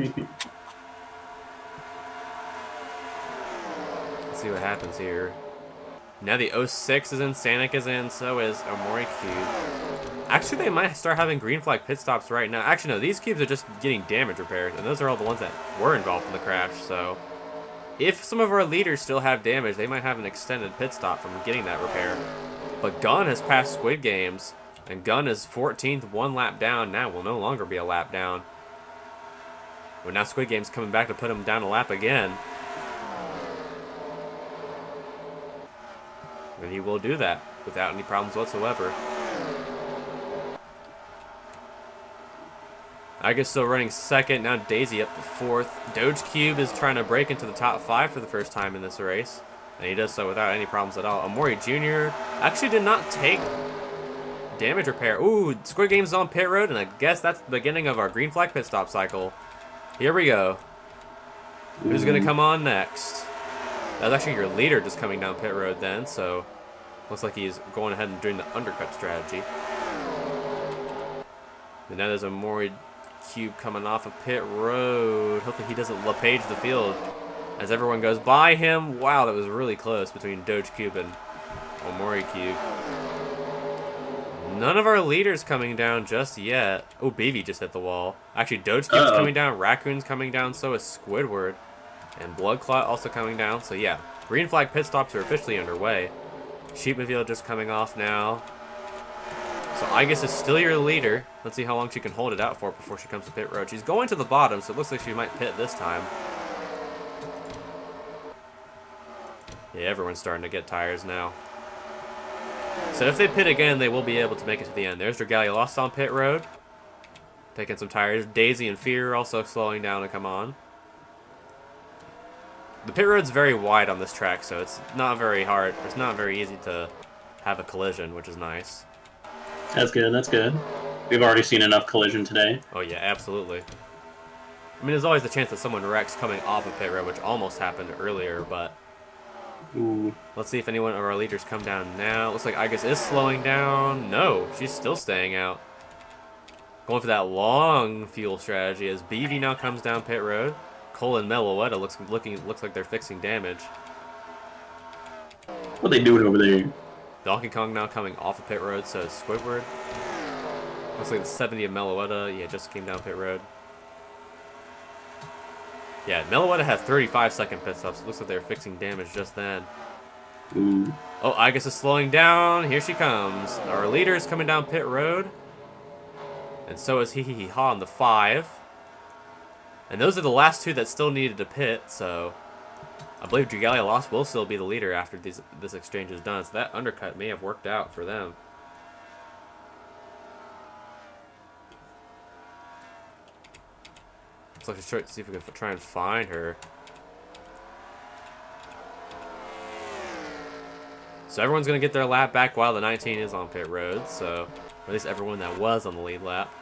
Let's see what happens here. Now the 06 is in, Sanic is in, so is Omori Cube. Actually, they might start having green flag pit stops right now. Actually, no, these cubes are just getting damage repaired, and those are all the ones that were involved in the crash, so... If some of our leaders still have damage, they might have an extended pit stop from getting that repair. But Gun has passed Squid Games, and Gun is 14th, 1 lap down. Now will no longer be a lap down. But now Squid Game's coming back to put him down a lap again. And he will do that without any problems whatsoever. Aga's still running second. Now Daisy up to 4th. Doge Cube is trying to break into the top 5 for the first time in this race. And he does so without any problems at all. Omori Jr. actually did not take damage repair. Ooh, Squid Game's on pit road, and I guess that's the beginning of our green flag pit stop cycle. Here we go. Who's going to come on next? That's actually your leader just coming down pit road then, so looks like he's going ahead and doing the undercut strategy. And now there's a Omori Cube coming off of pit road. Hopefully he doesn't LePage the field as everyone goes by him. Wow, that was really close between Doge Cube and Omori Cube. None of our leaders coming down just yet. Oh, Baby just hit the wall. Actually, Doge Cube's coming down. Raccoon's coming down. So is Squidward. And Blood Clot also coming down. So yeah, green flag pit stops are officially underway. Sheepmobile just coming off now. So Igus is still your leader. Let's see how long she can hold it out for before she comes to pit road. She's going to the bottom, so it looks like she might pit this time. Yeah, everyone's starting to get tires now. So if they pit again, they will be able to make it to the end. There's Dragalia lost on pit road. Taking some tires. Daisy and Fear also slowing down to come on. The pit road's very wide on this track, so it's not very hard. It's not very easy to have a collision, which is nice. That's good, that's good. We've already seen enough collision today. Oh yeah, absolutely. I mean, there's always the chance that someone wrecks coming off of pit road, which almost happened earlier, but... Ooh. Let's see if anyone of our leaders come down now. Looks like Igus is slowing down. No, she's still staying out. Going for that long fuel strategy as BV now comes down pit road. Cole and Meloetta looks like they're fixing damage. What are they doing over there? Donkey Kong now coming off of pit road, so is Squidward. Looks like the 70 of Meloetta, yeah, just came down pit road. Yeah, Meloetta had 35-second pit stops. Looks like they're fixing damage just then. Ooh. Oh, Igus is slowing down. Here she comes. Our leader is coming down pit road. And so is Hee Hee Hee Ha on the 5. And those are the last two that still needed to pit, so I believe Dragalia Lost will still be the leader after this exchange is done. So that undercut may have worked out for them. Looks like let's see if we can try and find her. So everyone's going to get their lap back while the 19 is on pit road. So, or at least everyone that was on the lead lap.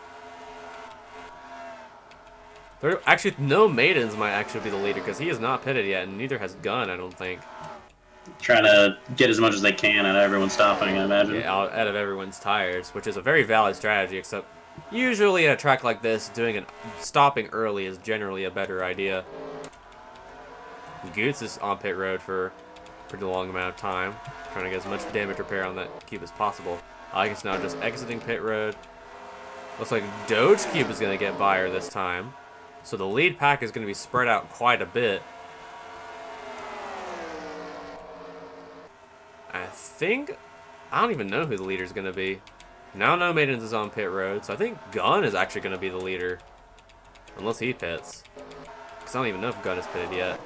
Actually, no Maidens might actually be the leader because he is not pitted yet, and neither has Gun, I don't think. Trying to get as much as they can out of everyone stopping, I imagine. Yeah, out of everyone's tires, which is a very valid strategy, except usually at a track like this, stopping early is generally a better idea. Goots is on pit road for a pretty long amount of time, trying to get as much damage repair on that cube as possible. I guess now just exiting pit road. Looks like Doge Cube is going to get by her this time. So the lead pack is going to be spread out quite a bit. I don't even know who the leader is going to be. Now No Maidens is on pit road, so I think Gun is actually going to be the leader. Unless he pits. Because I don't even know if Gun is pitted yet.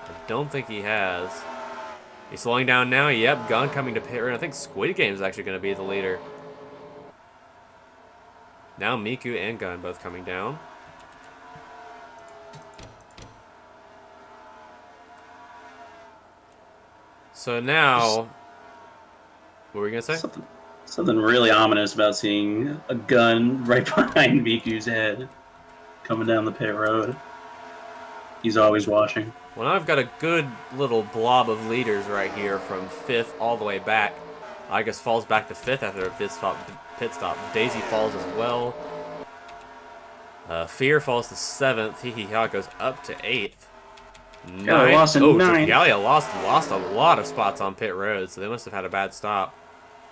I don't think he has. He's slowing down now. Yep, Gun coming to pit road. I think Squid Game is actually going to be the leader. Now Miku and Gun both coming down. So now, what were we gonna say? Something really ominous about seeing a Gun right behind Miku's head coming down the pit road. He's always watching. Well, now I've got a good little blob of leaders right here from 5th all the way back. I guess falls back to 5th after a pit stop. Daisy falls as well. Fear falls to 7th. Hee Hee Ha goes up to 8th. Lost in 9th. Galia lost a lot of spots on pit road, so they must have had a bad stop.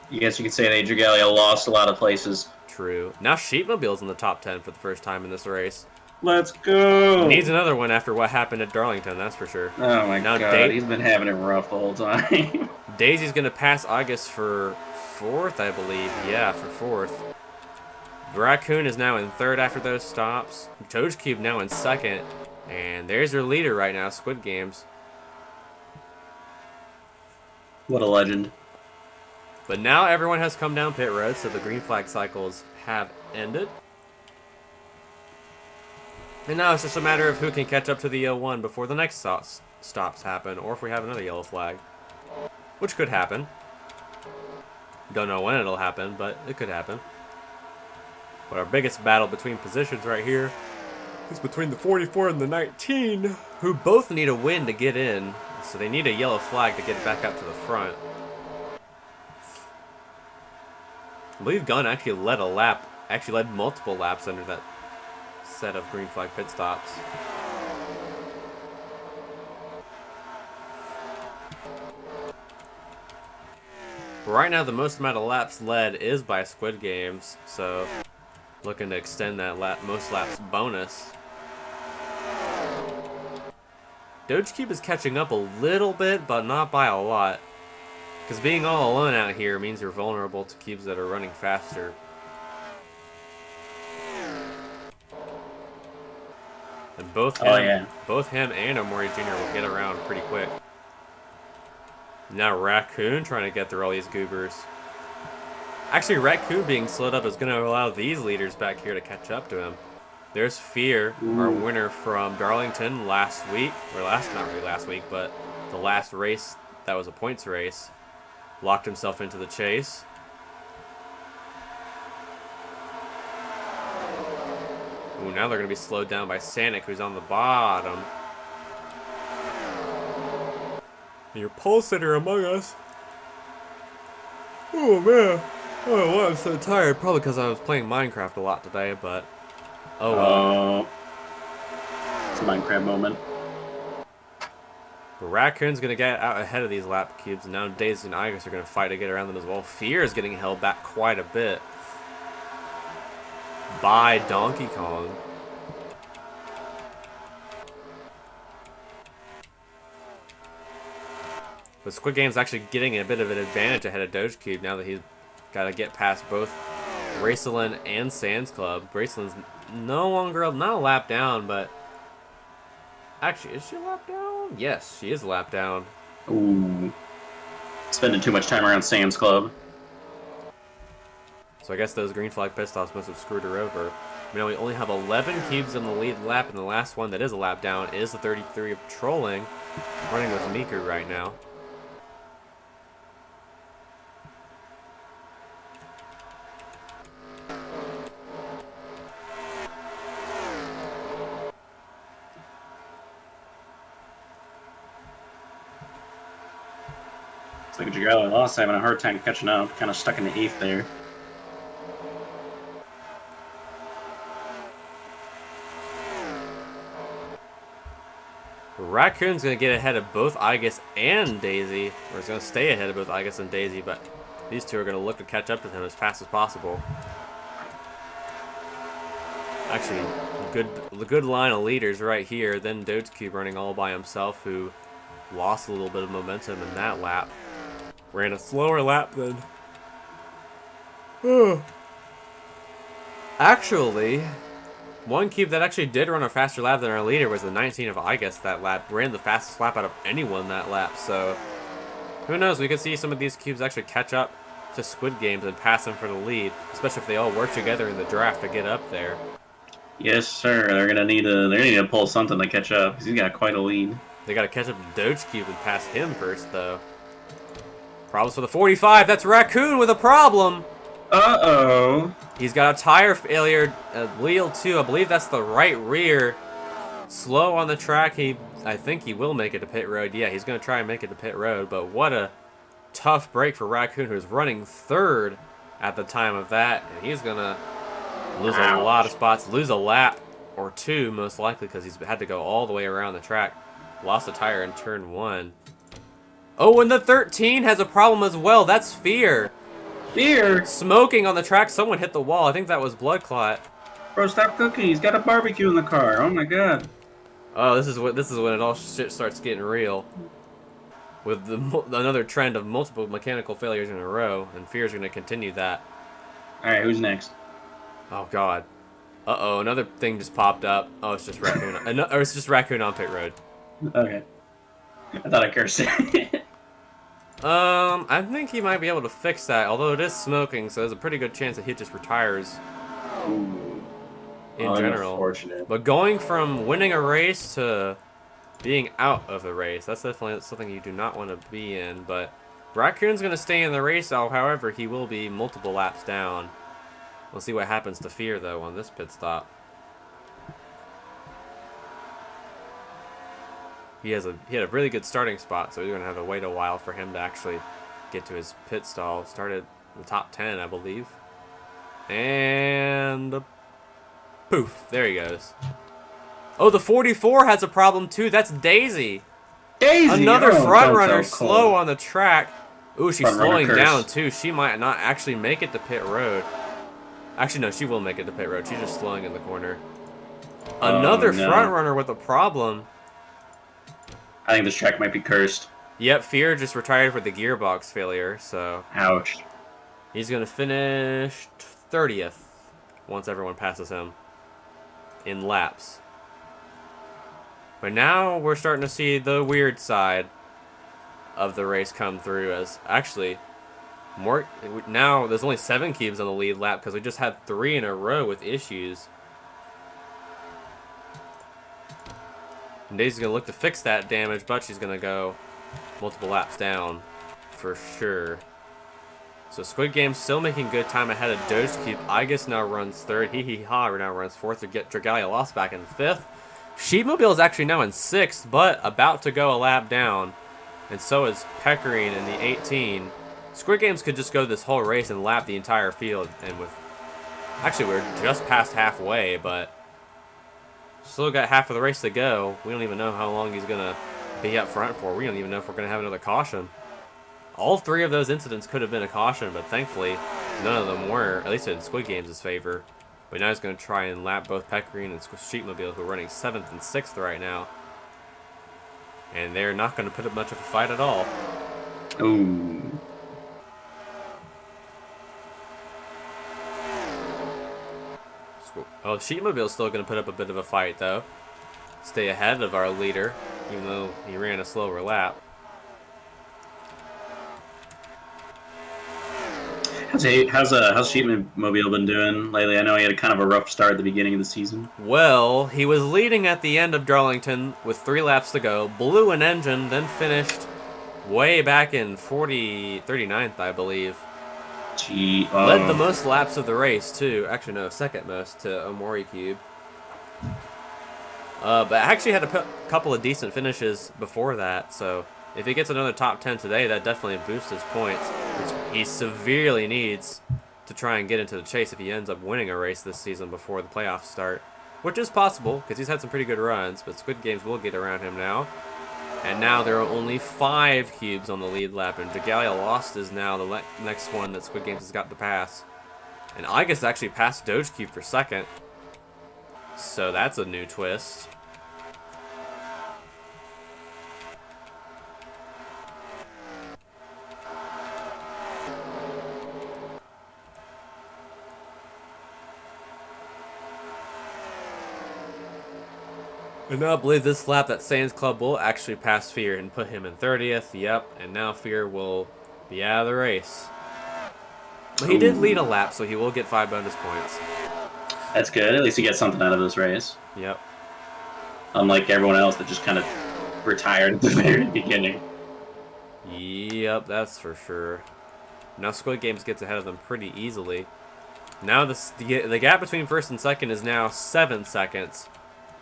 Yes, you could say that Dragalia lost a lot of places. True. Now Sheepmobile's in the top 10 for the first time in this race. Let's go! Needs another one after what happened at Darlington, that's for sure. Oh my god, he's been having it rough the whole time. Daisy's going to pass August for 4th, I believe. Yeah, for 4th. Raccoon is now in 3rd after those stops. Toad Cube now in 2nd. And there's your leader right now, Squid Games. What a legend. But now everyone has come down pit road, so the green flag cycles have ended. And now it's just a matter of who can catch up to the L1 before the next stops happen, or if we have another yellow flag. Which could happen. Don't know when it'll happen, but it could happen. But our biggest battle between positions right here is between the 44 and the 19, who both need a win to get in. So they need a yellow flag to get back up to the front. I believe Gunn actually led multiple laps under that set of green flag pit stops. But right now, the most amount of laps led is by Squid Games, so looking to extend that most laps bonus. Doge Cube is catching up a little bit, but not by a lot. Because being all alone out here means you're vulnerable to cubes that are running faster. And both him and Omori Jr. will get around pretty quick. Now Raccoon trying to get through all these goobers. Actually, Raccoon being slowed up is going to allow these leaders back here to catch up to him. There's Fear, our winner from Darlington last week. Or not really last week, but the last race that was a points race. Locked himself into the chase. Ooh, now they're going to be slowed down by Sanic, who's on the bottom. Your pole sitter among us. Oh man. Oh, well, I'm so tired. Probably because I was playing Minecraft a lot today, but oh well. It's a Minecraft moment. But Raccoon's gonna get out ahead of these lap cubes, and now Daisy and Igus are gonna fight to get around them as well. Fear is getting held back quite a bit by Donkey Kong. But Squid Game's actually getting a bit of an advantage ahead of Doge Cube now that he's got to get past both Raceland and Sands Club. Raceland's no longer not a lap down, but actually, is she a lap down? Yes, she is a lap down. Ooh. Spending too much time around Sam's Club. So I guess those green flag pit stops must have screwed her over. Now we only have 11 cubes in the lead lap, and the last one that is a lap down is the 33 of Trolling, running with Miku right now. It's like Jagala lost, having a hard time catching up. Kind of stuck in the 8th there. Raccoon's going to get ahead of both Igus and Daisy, or he's going to stay ahead of both Igus and Daisy, but these two are going to look to catch up with him as fast as possible. Actually, the good line of leaders right here. Then Doge Cube running all by himself, who lost a little bit of momentum in that lap. Ran a slower lap than... Actually, one cube that actually did run a faster lap than our leader was the 19 of Igus that lap. Ran the fastest lap out of anyone that lap, so... Who knows, we could see some of these cubes actually catch up to Squid Games and pass them for the lead, especially if they all work together in the draft to get up there. Yes, sir. They're gonna need to pull something to catch up, because he's got quite a lead. They gotta catch up to Doge Cube and pass him first, though. Problems for the 45. That's Raccoon with a problem. Uh-oh. He's got a tire failure at wheel 2. I believe that's the right rear. Slow on the track. I think he will make it to pit road. Yeah, he's gonna try and make it to pit road, but what a tough break for Raccoon, who's running 3rd at the time of that, and he's gonna lose a lot of spots, lose a lap or 2 most likely, because he's had to go all the way around the track. Lost a tire in turn 1. Oh, and the 13 has a problem as well. That's Fear. Fear? Smoking on the track. Someone hit the wall. I think that was Blood Clot. Bro, stop cooking. He's got a barbecue in the car. Oh my god. Oh, this is when it all shit starts getting real. With another trend of multiple mechanical failures in a row, and Fear's going to continue that. Alright, who's next? Oh god. Uh-oh, another thing just popped up. Oh, it's just Raccoon. Or it's just Raccoon on pit road. Okay. I thought I cursed it. I think he might be able to fix that, although it is smoking, so there's a pretty good chance that he just retires. Ooh. In general. Unfortunate. But going from winning a race to being out of the race, that's definitely something you do not want to be in. But Raccoon's going to stay in the race, however, he will be multiple laps down. We'll see what happens to Fear, though, on this pit stop. He had a really good starting spot, so he's going to have to wait a while for him to actually get to his pit stall. Started in the top 10, I believe. And poof, there he goes. Oh, the 44 has a problem too. That's Daisy. Daisy! Another front runner so slow on the track. Ooh, she's Front runner slowing down curse. too. She might not actually make it to pit road. Actually, no, she will make it to pit road. She's just slowing in the corner. Another no. front runner with a problem. I think this track might be cursed. Yep, Fear just retired for the gearbox failure, so Ouch. he's going to finish 30th once everyone passes him in laps. But now we're starting to see the weird side of the race come through, as actually now there's only 7 cubes on the lead lap because we just had 3 in a row with issues. And Daisy's going to look to fix that damage, but she's going to go multiple laps down for sure. So Squid Game's still making good time ahead of Doge Cube. Igus now runs 3rd. Hee Hee Ha now runs 4th to get Dragalia Lost back in 5th. Sheepmobile is actually now in 6th, but about to go a lap down. And so is Peckering in the 18. Squid Games could just go this whole race and lap the entire field, and with actually we're just past halfway, but still got half of the race to go. We don't even know how long he's gonna be up front for. We don't even know if we're gonna have another caution. All three of those incidents could have been a caution, but thankfully none of them were, at least in Squid Games' favor. But now he's going to try and lap both Pecorine and Sheepmobile, who are running 7th and 6th right now. And they're not going to put up much of a fight at all. Ooh. Oh, Sheepmobile's still going to put up a bit of a fight, though. Stay ahead of our leader, even though he ran a slower lap. How's Sheepmobile been doing lately? I know he had kind of a rough start at the beginning of the season. Well, he was leading at the end of Darlington with 3 laps to go, blew an engine, then finished way back in 39th, I believe. Led the most laps of the race, too. Actually, no, second most to Omori Cube. But actually had a couple of decent finishes before that, so if he gets another top 10 today, that definitely boosts his points, which he severely needs to try and get into the chase if he ends up winning a race this season before the playoffs start, which is possible because he's had some pretty good runs, but Squid Games will get around him now. And now there are only 5 cubes on the lead lap, and Jagalia Lost is now the next one that Squid Games has got to pass. And I guess actually passed Doge Cube for second, so that's a new twist. And now I believe this lap that Sands Club will actually pass Fear and put him in 30th. Yep, and now Fear will be out of the race. But he did lead a lap, so he will get 5 bonus points. That's good. At least he gets something out of this race. Yep. Unlike everyone else that just kind of retired at the very beginning. Yep, that's for sure. Now Squid Games gets ahead of them pretty easily. Now the gap between first and second is now 7 seconds.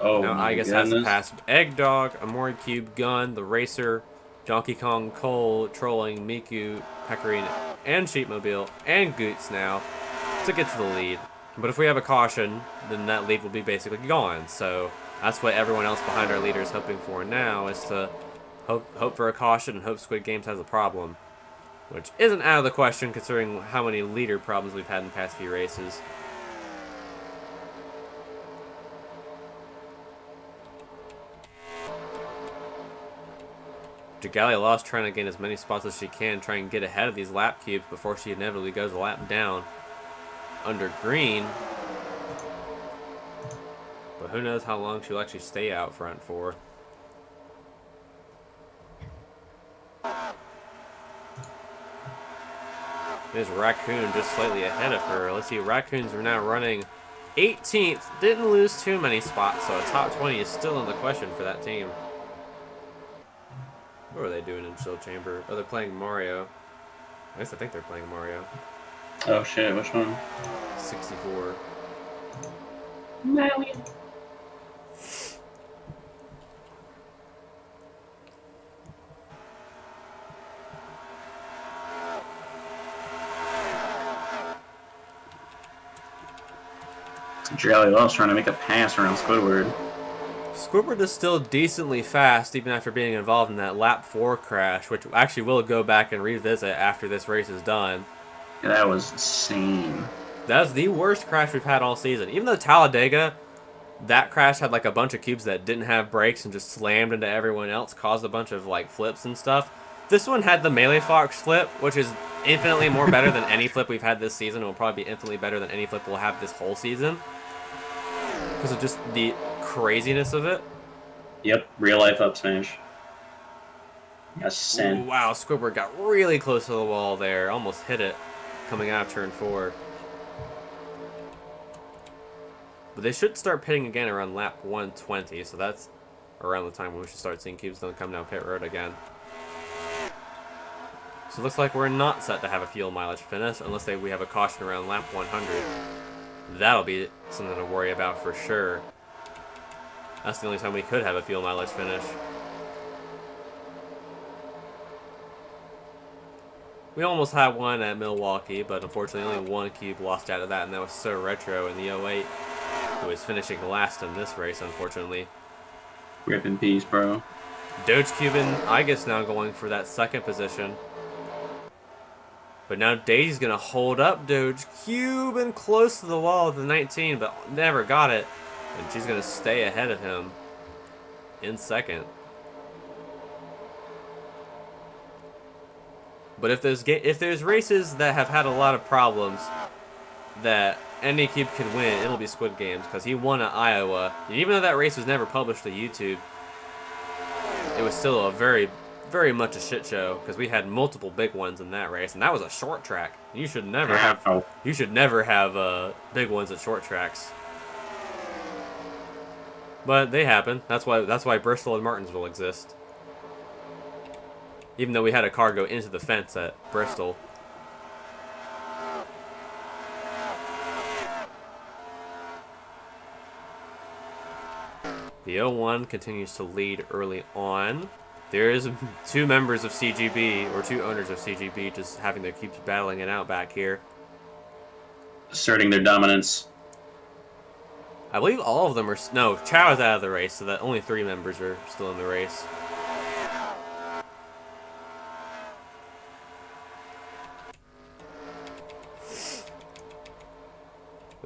Oh, now I guess has to pass Egg Dog, Omori Cube, Gun, the Racer, Donkey Kong, Cole, Trolling, Miku, Pecorine, and Sheepmobile, and Goots now to get to the lead. But if we have a caution, then that lead will be basically gone. So that's what everyone else behind our leader is hoping for now, is to hope for a caution and hope Squid Games has a problem. Which isn't out of the question considering how many leader problems we've had in the past few races. Jagalia Lost trying to gain as many spots as she can, trying to get ahead of these lap cubes before she inevitably goes a lap down under green. But who knows how long she'll actually stay out front for. There's Raccoon just slightly ahead of her. Let's see, Raccoons are now running 18th. Didn't lose too many spots, so a top 20 is still in the question for that team. What are they doing in Chill Chamber? Oh, they're playing Mario. At least I think they're playing Mario. Oh shit, which one? 64. Mario. Jolly Lost trying to make a pass around Squidward. Squidward is still decently fast even after being involved in that lap 4 crash, which actually we'll go back and revisit after this race is done. Yeah, that was insane. That's the worst crash we've had all season. Even though Talladega, that crash had like a bunch of cubes that didn't have brakes and just slammed into everyone else, caused a bunch of like flips and stuff. This one had the Melee Fox flip, which is infinitely more better than any flip we've had this season. It will probably be infinitely better than any flip we'll have this whole season, because of just the craziness of it. Yep, real life up smash. Yes, send. Wow, Squidward got really close to the wall there. Almost hit it coming out of turn 4. But they should start pitting again around lap 120, so that's around the time when we should start seeing cubes don't come down pit road again. So it looks like we're not set to have a fuel mileage finish unless we have a caution around lap 100. That'll be something to worry about for sure. That's the only time we could have a fuel mileage finish. We almost had one at Milwaukee, but unfortunately only one cube lost out of that, and that was So Retro in the 08, who was finishing last in this race, unfortunately. Rip in peace, bro. Doge Cuban, I guess now going for that second position. But now Daisy's going to hold up Doge Cuban close to the wall with the 19, but never got it. And she's going to stay ahead of him in second. But if there's races that have had a lot of problems that any cube can win, it'll be Squid Games, because he won at Iowa. And even though that race was never published to YouTube, it was still a very, very much a shit show, because we had multiple big ones in that race, and that was a short track. You should never have big ones at short tracks. But they happen. That's why Bristol and Martinsville exist. Even though we had a car go into the fence at Bristol. The 01 continues to lead early on. There is 2 members of CGB, or 2 owners of CGB, just having their cubes battling it out back here. Asserting their dominance. I believe all of them are... No, Chow is out of the race, so that only 3 members are still in the race.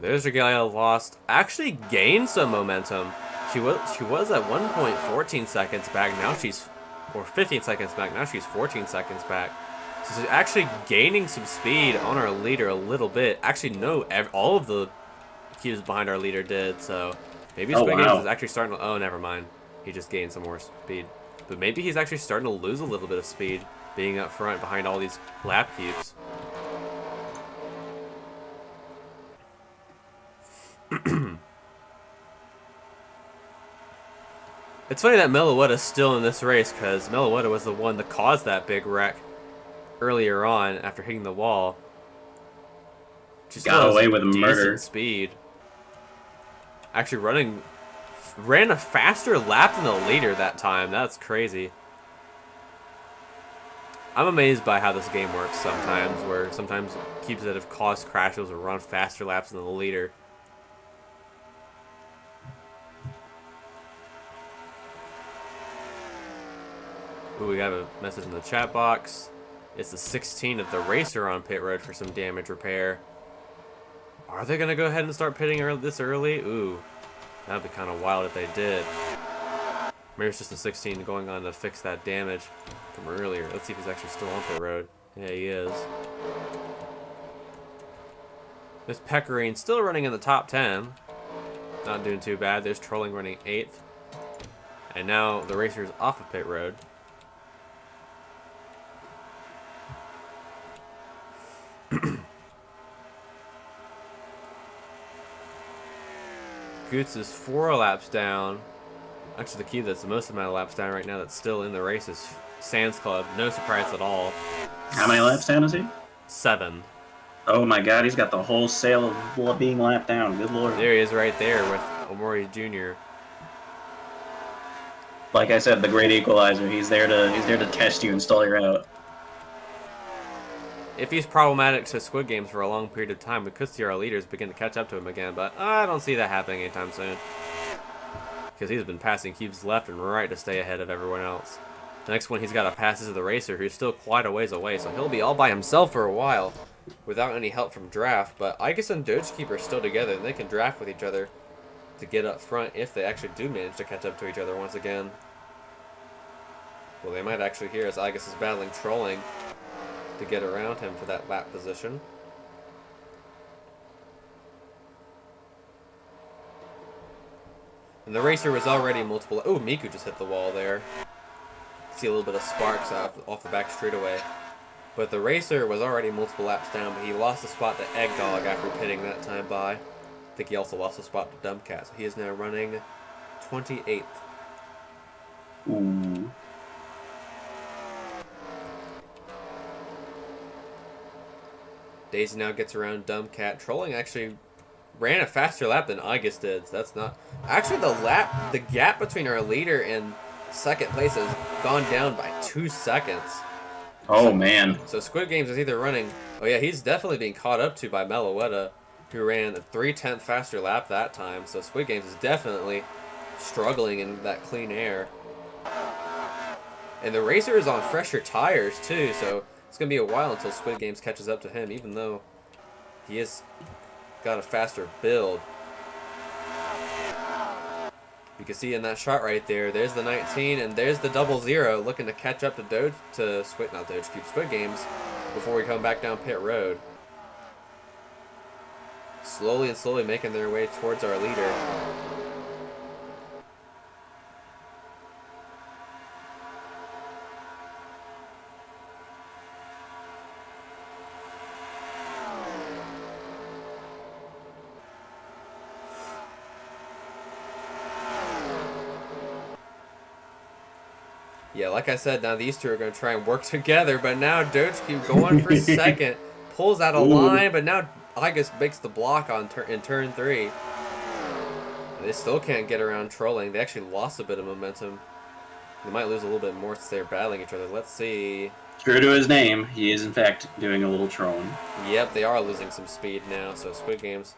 There's Regalia lost. Actually gained some momentum. She was at 1 point 14 seconds back. Now she's... Or 15 seconds back. Now she's 14 seconds back. So she's actually gaining some speed on our leader a little bit. Actually, no. All of the cubes behind our leader did. So maybe Squid Games is actually starting to... Oh, never mind. He just gained some more speed. But maybe he's actually starting to lose a little bit of speed being up front behind all these lap cubes. It's funny that Meloetta is still in this race, because Meloetta was the one that caused that big wreck earlier on after hitting the wall. She got away with murder. Speed. Actually ran a faster lap than the leader that time. That's crazy. I'm amazed by how this game works sometimes, where sometimes cubes that have caused crashes will run faster laps than the leader. Ooh, we got a message in the chat box. It's the 16 of the racer on pit road for some damage repair. Are they going to go ahead and start pitting this early? Ooh, that'd be kind of wild if they did. Maybe it's just the 16 going on to fix that damage from earlier. Let's see if he's actually still on pit road. Yeah, he is. This Pecorine still running in the top 10. Not doing too bad. There's Trolling running 8th. And now the racer's off of pit road. Goots is 4 laps down. Actually, the cube that's the most amount of laps down right now that's still in the race is Sands Club. No surprise at all. How many laps down is he? 7. Oh my god, he's got the whole sail of being lapped down. Good lord. There he is right there with Omori Jr. Like I said, the great equalizer. He's there to test you and stall you out. If he's problematic to Squid Games for a long period of time, we could see our leaders begin to catch up to him again, but I don't see that happening anytime soon. Because he's been passing cubes left and right to stay ahead of everyone else. The next one he's got to pass is the racer, who's still quite a ways away, so he'll be all by himself for a while without any help from draft. But Igus and Dogekeeper are still together, and they can draft with each other to get up front if they actually do manage to catch up to each other once again. Well, they might actually hear as Igus is battling Trolling to get around him for that lap position. And the racer was already multiple... Oh, Miku just hit the wall there. See a little bit of sparks off the back straightaway. But the racer was already multiple laps down, but he lost a spot to Egg Dog after pitting that time by. I think he also lost a spot to Dumbcat, so he is now running 28th. Ooh. Daisy now gets around Dumbcat. Trolling actually ran a faster lap than Igus did, so that's not... Actually, the gap between our leader and second place has gone down by 2 seconds. Oh man. So Squid Games is either running... Oh yeah, he's definitely being caught up to by Meloetta, who ran a 3/10 faster lap that time. So Squid Games is definitely struggling in that clean air. And the racer is on fresher tires too, so it's going to be a while until Squid Games catches up to him, even though he has got a faster build. You can see in that shot right there, there's the 19 and there's the 00 looking to catch up to Squid Games before we come back down pit road. Slowly and slowly making their way towards our leader. Yeah, like I said, now these two are going to try and work together, but now Dogekeep going for second, pulls out a line, but now Igus makes the block on in turn 3. They still can't get around trolling. They actually lost a bit of momentum. They might lose a little bit more since they're battling each other. Let's see. True to his name, he is in fact doing a little trolling. Yep, they are losing some speed now, so Squid Games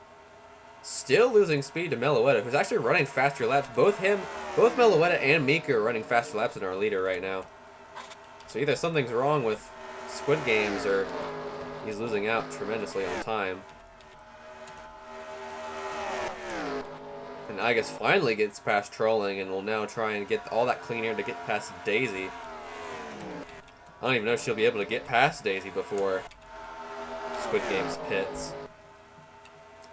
still losing speed to Meloetta, who's actually running faster laps. Both Meloetta and Miku are running faster laps than our leader right now. So either something's wrong with Squid Games or he's losing out tremendously on time. And I guess finally gets past trolling and will now try and get all that clean air to get past Daisy. I don't even know if she'll be able to get past Daisy before Squid Games pits.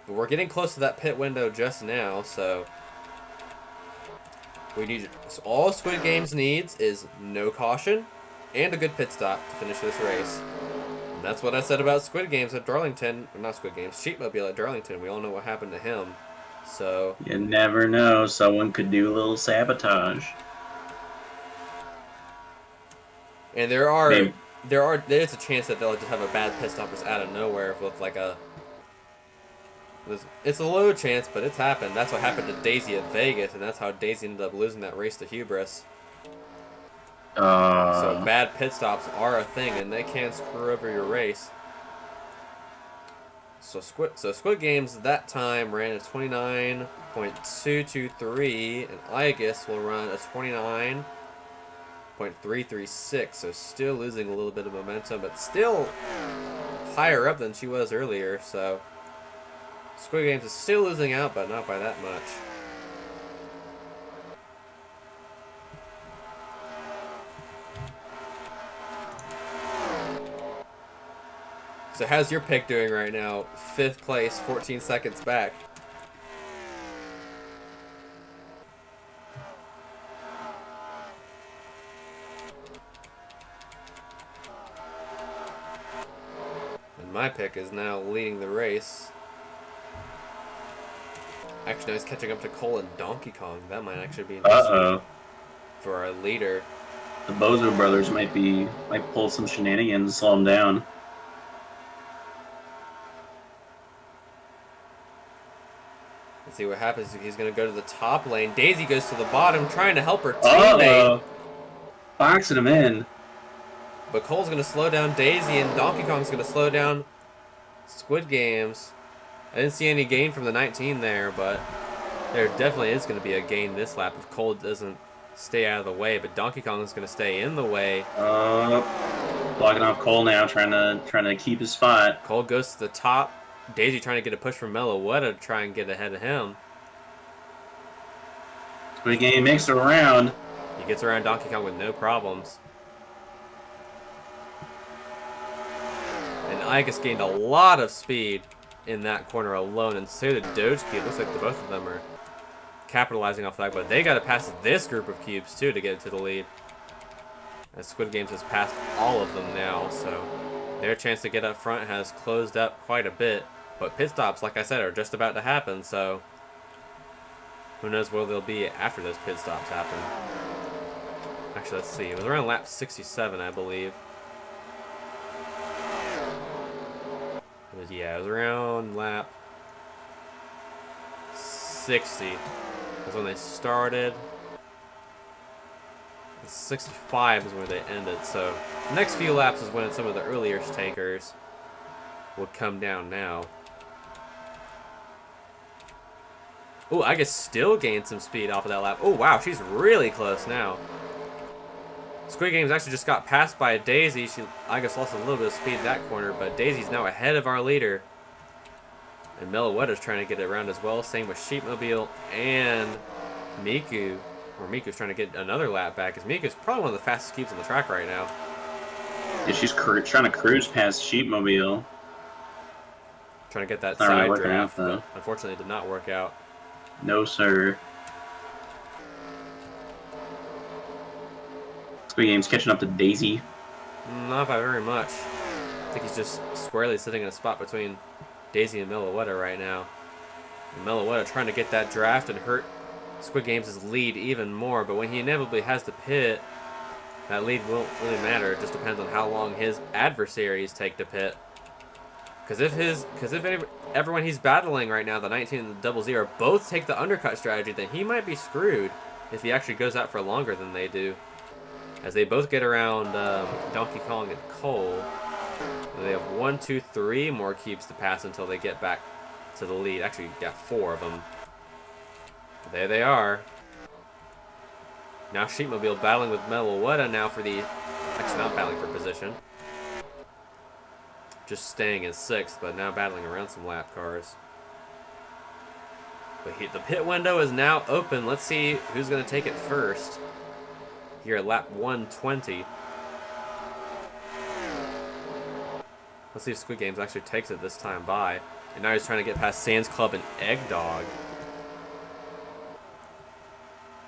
But we're getting close to that pit window just now, so all Squid Games needs is no caution and a good pit stop to finish this race. And that's what I said about Squid Games at Darlington, or not Squid Games, Sheepmobile at Darlington. We all know what happened to him. So you never know, someone could do a little sabotage. And there's a chance that they'll just have a bad pit stop just out of nowhere with like a... It's a low chance, but it's happened. That's what happened to Daisy at Vegas, and that's how Daisy ended up losing that race to Hubris. So bad pit stops are a thing, and they can screw over your race. So Squid Games that time ran a 29.223, and Igus will run a 29.336. So still losing a little bit of momentum, but still higher up than she was earlier. So Squid Games is still losing out, but not by that much. So how's your pick doing right now? 5th place, 14 seconds back. And my pick is now leading the race. Actually, no, he's catching up to Cole and Donkey Kong. That might actually be interesting for our leader. The Bozo brothers might pull some shenanigans and slow him down. Let's see what happens. He's going to go to the top lane. Daisy goes to the bottom, trying to help her teammate. Boxing him in. But Cole's going to slow down Daisy, and Donkey Kong's going to slow down Squid Games. I didn't see any gain from the 19 there, but there definitely is going to be a gain this lap if Cole doesn't stay out of the way. But Donkey Kong is going to stay in the way. Blocking off Cole now, trying to keep his spot. Cole goes to the top. Daisy trying to get a push from Meloetta to try and get ahead of him. Squid Game makes it around. He gets around Donkey Kong with no problems. And Igus gained a lot of speed in that corner alone, and so did Dogekeep. It looks like the both of them are capitalizing off that, but they got to pass this group of cubes too to get to the lead. As Squid Games has passed all of them now, so their chance to get up front has closed up quite a bit. But pit stops, like I said, are just about to happen, so who knows where they'll be after those pit stops happen. Actually, let's see. It was around lap 67, I believe. It was around lap 60. That's when they started. 65 is where they ended, so the next few laps is when some of the earlier takers would come down now. Oh, I guess still gained some speed off of that lap. Oh, wow, she's really close now. Squid Games actually just got passed by Daisy. She, I guess, lost a little bit of speed in that corner, but Daisy's now ahead of our leader. And Meloetta's trying to get it around as well. Same with Sheepmobile and Miku. Or Miku's trying to get another lap back, because Miku's probably one of the fastest cubes on the track right now. Yeah, she's trying to cruise past Sheepmobile. Trying to get that Not really side working draft, out, though. but unfortunately it did not work out. No, sir. Squid Game's catching up to Daisy. Not by very much. I think he's just squarely sitting in a spot between Daisy and Meloetta right now. And Meloetta trying to get that draft and hurt Squid Games' lead even more, but when he inevitably has to pit, that lead won't really matter. It just depends on how long his adversaries take to pit. Because if everyone he's battling right now, the 19 and the 00, both take the undercut strategy, then he might be screwed if he actually goes out for longer than they do. As they both get around Donkey Kong and Cole. They have 1, 2, 3 more keeps to pass until they get back to the lead. Actually, yeah, 4 of them. There they are. Now Sheepmobile battling with Meloetta now for the... Actually, not battling for position. Just staying in 6th, but now battling around some lap cars. But the pit window is now open. Let's see who's going to take it first. Here at lap 120. Let's see if Squid Games actually takes it this time by. And now he's trying to get past Sands Club and Egg Dog.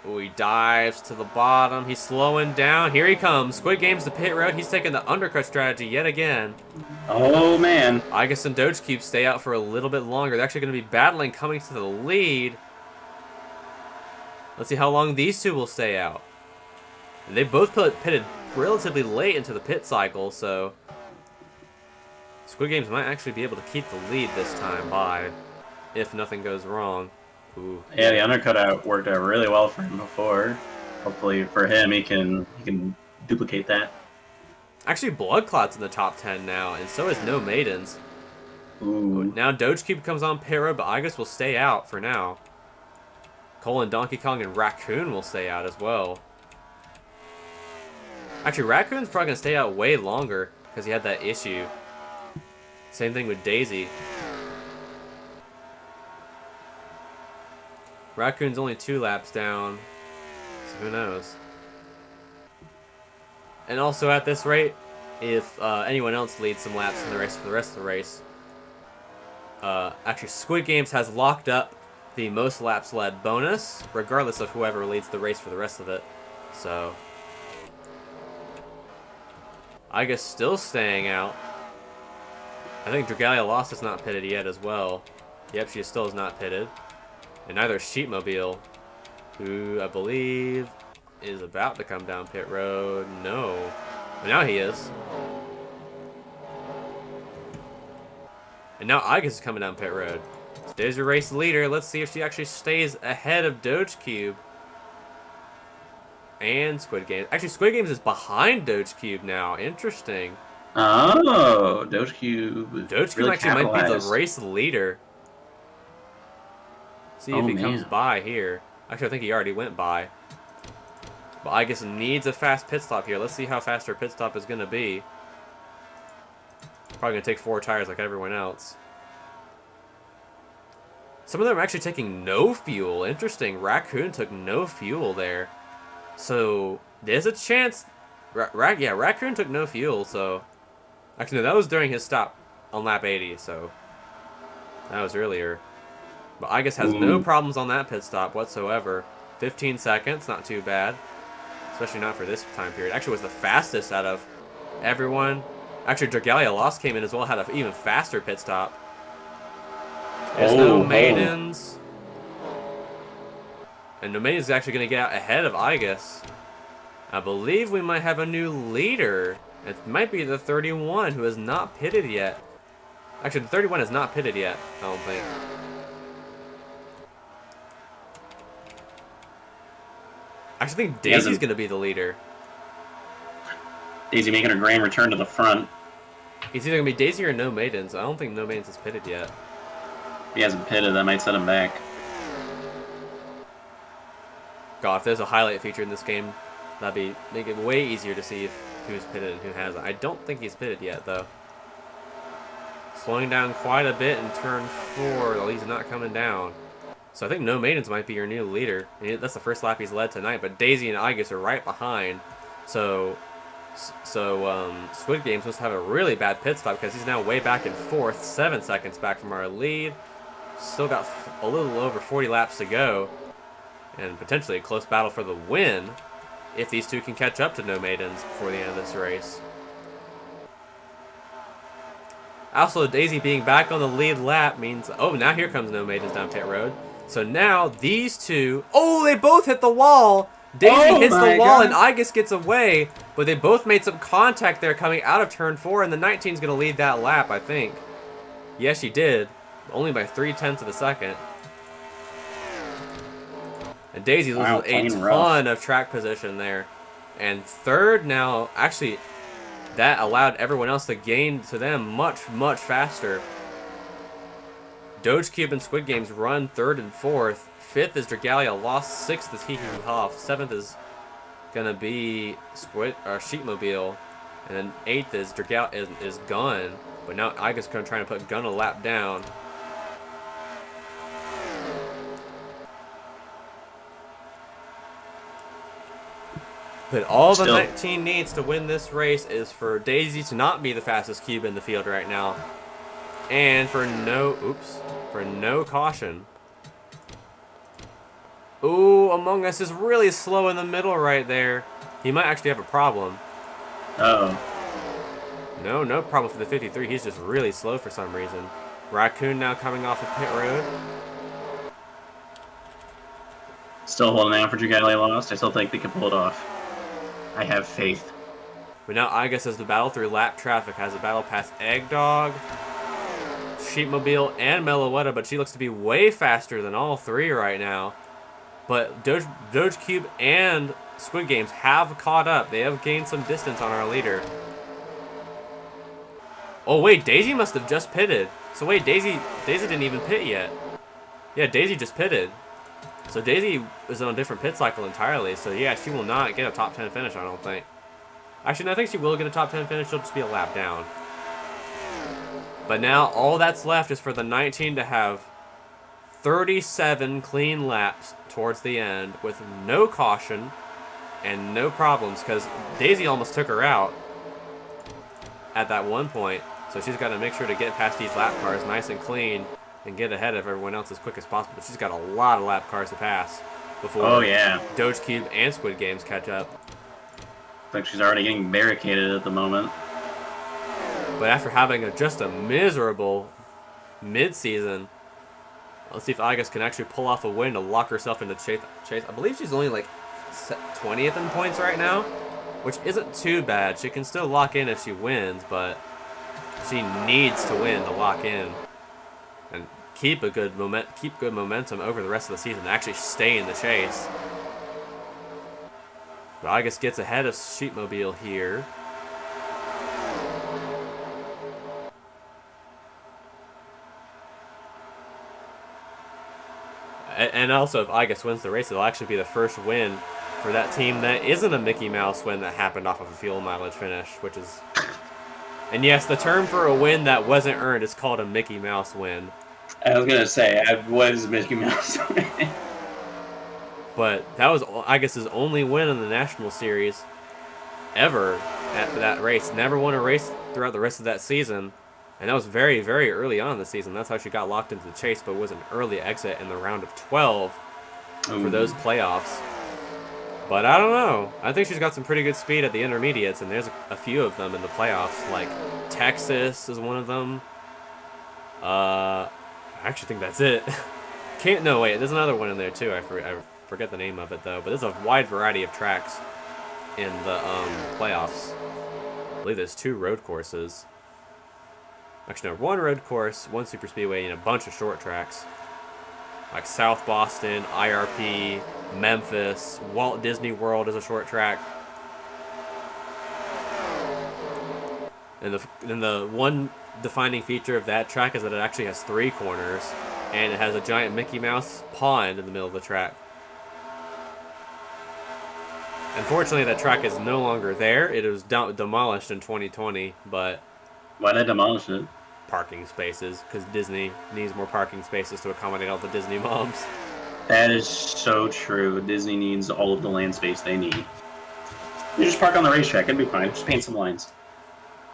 Oh, he dives to the bottom. He's slowing down. Here he comes. Squid Games to pit road. He's taking the undercut strategy yet again. Oh, man. Igus and Doge Cube stay out for a little bit longer. They're actually going to be battling coming to the lead. Let's see how long these two will stay out. And they both pitted relatively late into the pit cycle, so Squid Games might actually be able to keep the lead this time by, if nothing goes wrong. Ooh. Yeah, the undercut worked out really well for him before. Hopefully for him, he can duplicate that. Actually, Blood Clot's in the top 10 now, and so is No Maidens. Ooh. Now Doge Cube comes on pit road, but Igus will stay out for now. Cole and Donkey Kong and Raccoon will stay out as well. Actually, Raccoon's probably going to stay out way longer because he had that issue. Same thing with Daisy. Raccoon's only 2 laps down, so who knows. And also at this rate, if anyone else leads some laps in the race for the rest of the race, actually Squid Games has locked up the most laps led bonus, regardless of whoever leads the race for the rest of it. So I guess still staying out. I think Dragalia Lost is not pitted yet as well. Yep, she still is not pitted. And neither is Sheepmobile, who I believe is about to come down pit road. No. But now he is. And now Igus is coming down pit road. So there's your race leader. Let's see if she actually stays ahead of Doge Cube. And Squid Games. Actually, Squid Games is behind Doge Cube now. Interesting. Oh, Doge Cube. Doge Cube really actually might be the capitalized. race leader. See if Oh, he comes man. by here. Actually, I think he already went by. But Igus needs a fast pit stop here. Let's see how fast her pit stop is going to be. Probably going to take 4 tires like everyone else. Some of them are actually taking no fuel. Interesting. Raccoon took no fuel there. So, there's a chance... yeah, Raccoon took no fuel, so... Actually, no, that was during his stop on lap 80, so... That was earlier. But Igus has no problems on that pit stop whatsoever. 15 seconds, not too bad. Especially not for this time period. Actually, was the fastest out of everyone. Actually, Dragalia Lost came in as well, had an even faster pit stop. There's no Maidens. And No Maidens is actually going to get out ahead of Igus. I believe we might have a new leader. It might be the 31 who has not pitted yet. Actually, the 31 has not pitted yet, I don't think. I actually think Daisy's going to be the leader. Daisy making a grand return to the front. It's either going to be Daisy or No Maidens. I don't think No Maidens is pitted yet. He hasn't pitted. That might set him back. God, if there's a highlight feature in this game, that'd make it way easier to see who's pitted and who hasn't. I don't think he's pitted yet, though. Slowing down quite a bit in turn 4, though he's not coming down. So I think No Maidens might be your new leader. And that's the first lap he's led tonight, but Daisy and Igus are right behind. So Squid Games must have a really bad pit stop because he's now way back in 4th, 7 seconds back from our lead. Still got a little over 40 laps to go. And potentially a close battle for the win if these two can catch up to No Maidens before the end of this race. Also, Daisy being back on the lead lap means... Oh, now here comes No Maidens down pit road. So now these two... Oh, they both hit the wall! Daisy hits the wall and Igus gets away. But they both made some contact there coming out of turn 4. And the 19's going to lead that lap, I think. Yes, she did. Only by 0.3 of a second. And Daisy loses a ton of track position there. And third now... Actually... That allowed everyone else to gain to them much, much faster. Doge Cube and Squid Games run 3rd and 4th. 5th is Dragalia, lost 6th is Hee Hee Hoff. 7th is gonna be Sheepmobile. And then 8th is Dragalia is Gun. But now Igus gonna try to put Gun a lap down. But all the 19 needs to win this race is for Daisy to not be the fastest cube in the field right now. And for no caution. Ooh, Among Us is really slow in the middle right there. He might actually have a problem. Uh-oh. No problem for the 53. He's just really slow for some reason. Raccoon now coming off of pit road. Still holding out for Dragalia lost. I still think they can pull it off. I have faith. But now Igus has the battle through lap traffic, has a battle past Egg Dog, Sheepmobile, and Meloetta, but she looks to be way faster than all three right now. But Doge Cube and Squid Games have caught up. They have gained some distance on our leader. Oh wait, Daisy must have just pitted. So wait, Daisy didn't even pit yet. Yeah, Daisy just pitted. So Daisy is on a different pit cycle entirely. So yeah, she will not get a top 10 finish, I don't think. Actually, no, I think she will get a top 10 finish. She'll just be a lap down. But now all that's left is for the 19 to have 37 clean laps towards the end with no caution and no problems, because Daisy almost took her out at that one point. So she's got to make sure to get past these lap cars nice and clean and get ahead of everyone else as quick as possible. But she's got a lot of lap cars to pass before Doge Cube and Squid Games catch up. Looks like she's already getting barricaded at the moment. But after having just a miserable mid-season, let's see if Igus can actually pull off a win to lock herself into chase. I believe she's only like 20th in points right now, which isn't too bad. She can still lock in if she wins, but she needs to win to lock in and keep good momentum over the rest of the season to actually stay in the chase. But Igus gets ahead of Sheepmobile here. And also, if Igus wins the race, it'll actually be the first win for that team that isn't a Mickey Mouse win that happened off of a fuel mileage finish, which is... And yes, the term for a win that wasn't earned is called a Mickey Mouse win. I was going to say, I was Mickey Mouse win. But that was Igus's only win in the National Series ever at that race. Never won a race throughout the rest of that season. And that was very, very early on in the season. That's how she got locked into the chase, but was an early exit in the round of 12 for those playoffs. But I don't know. I think she's got some pretty good speed at the intermediates, and there's a few of them in the playoffs. Like Texas is one of them. I actually think that's it. No, wait, there's another one in there too. I forget the name of it though. But there's a wide variety of tracks in the playoffs. I believe there's 2 road courses. Actually, no, 1 road course, 1 super speedway, and a bunch of short tracks. Like South Boston, IRP, Memphis, Walt Disney World is a short track. And the one defining feature of that track is that it actually has 3 corners, and it has a giant Mickey Mouse pond in the middle of the track. Unfortunately, that track is no longer there. It was demolished in 2020, but Why did I demolish it? parking spaces, because Disney needs more parking spaces to accommodate all the Disney moms. That is so true. Disney needs all of the land space they need. You just park on the racetrack. It'd be fine. Just paint some lines.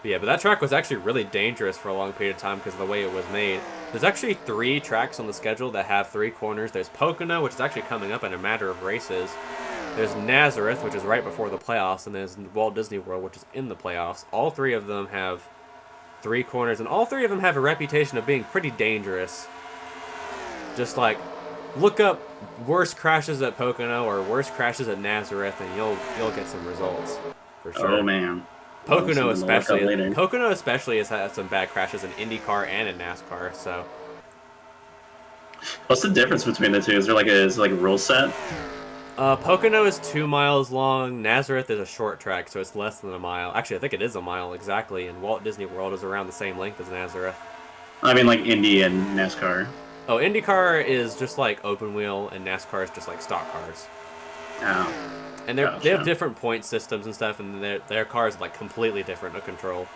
Yeah, but that track was actually really dangerous for a long period of time because of the way it was made. There's actually 3 tracks on the schedule that have 3 corners. There's Pocono, which is actually coming up in a matter of races. There's Nazareth, which is right before the playoffs, and there's Walt Disney World, which is in the playoffs. All 3 of them have 3 corners, and all 3 of them have a reputation of being pretty dangerous. Just like, look up worst crashes at Pocono or worst crashes at Nazareth, and you'll get some results for sure. Oh man. Pocono Well, something to look up especially. later. Pocono especially has had some bad crashes in IndyCar and in NASCAR. So What's the difference between the two? Is there like a rule set? Pocono is 2 miles long. Nazareth is a short track, so it's less than a mile. Actually, I think it is a mile exactly. And Walt Disney World is around the same length as Nazareth. I mean, like Indy and NASCAR. Oh, IndyCar is just like open wheel, and NASCAR is just like stock cars. Oh. And they Gotcha. have different point systems and stuff, and their cars are like completely different to control.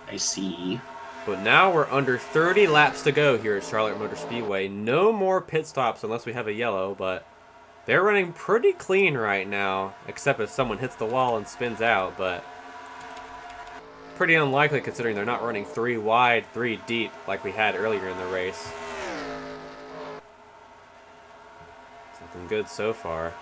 I see. But now we're under 30 laps to go here at Charlotte Motor Speedway. No more pit stops unless we have a yellow, but they're running pretty clean right now, except if someone hits the wall and spins out, but pretty unlikely considering they're not running 3 wide, 3 deep like we had earlier in the race. Looking good so far.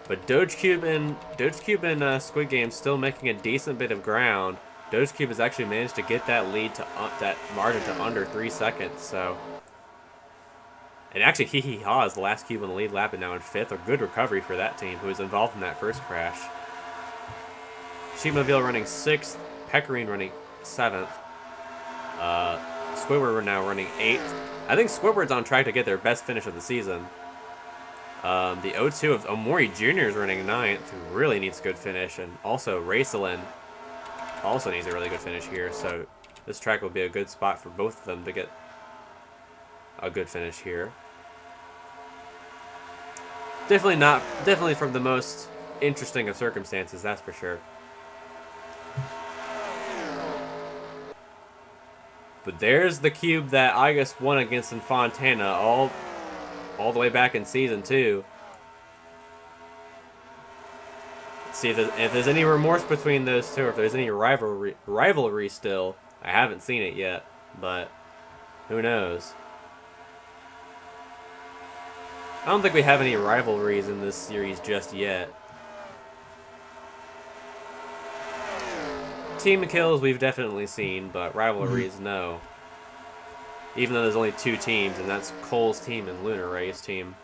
But Dogecube and Squid Game still making a decent bit of ground. Dogecube has actually managed to get that lead to that margin to under 3 seconds. So, and actually, Hee Hee Ha is the last cube on the lead lap and now in 5th. A good recovery for that team who was involved in that first crash. Sheepmobile running 6th, Pecorine running 7th. Squidward now running 8th. I think Squidward's on track to get their best finish of the season. The O2 of Omori Jr. is running 9th, who really needs a good finish, and also Racelin also needs a really good finish here, so this track will be a good spot for both of them to get a good finish here. Definitely from the most interesting of circumstances, that's for sure. But there's the cube that Igus won against in Fontana all the way back in Season 2. Let's see if there's any remorse between those two, or if there's any rivalry still. I haven't seen it yet, but who knows? I don't think we have any rivalries in this series just yet. Team kills we've definitely seen, but rivalries, no. Even though there's only 2 teams, and that's Cole's team and Lunar Ray's team.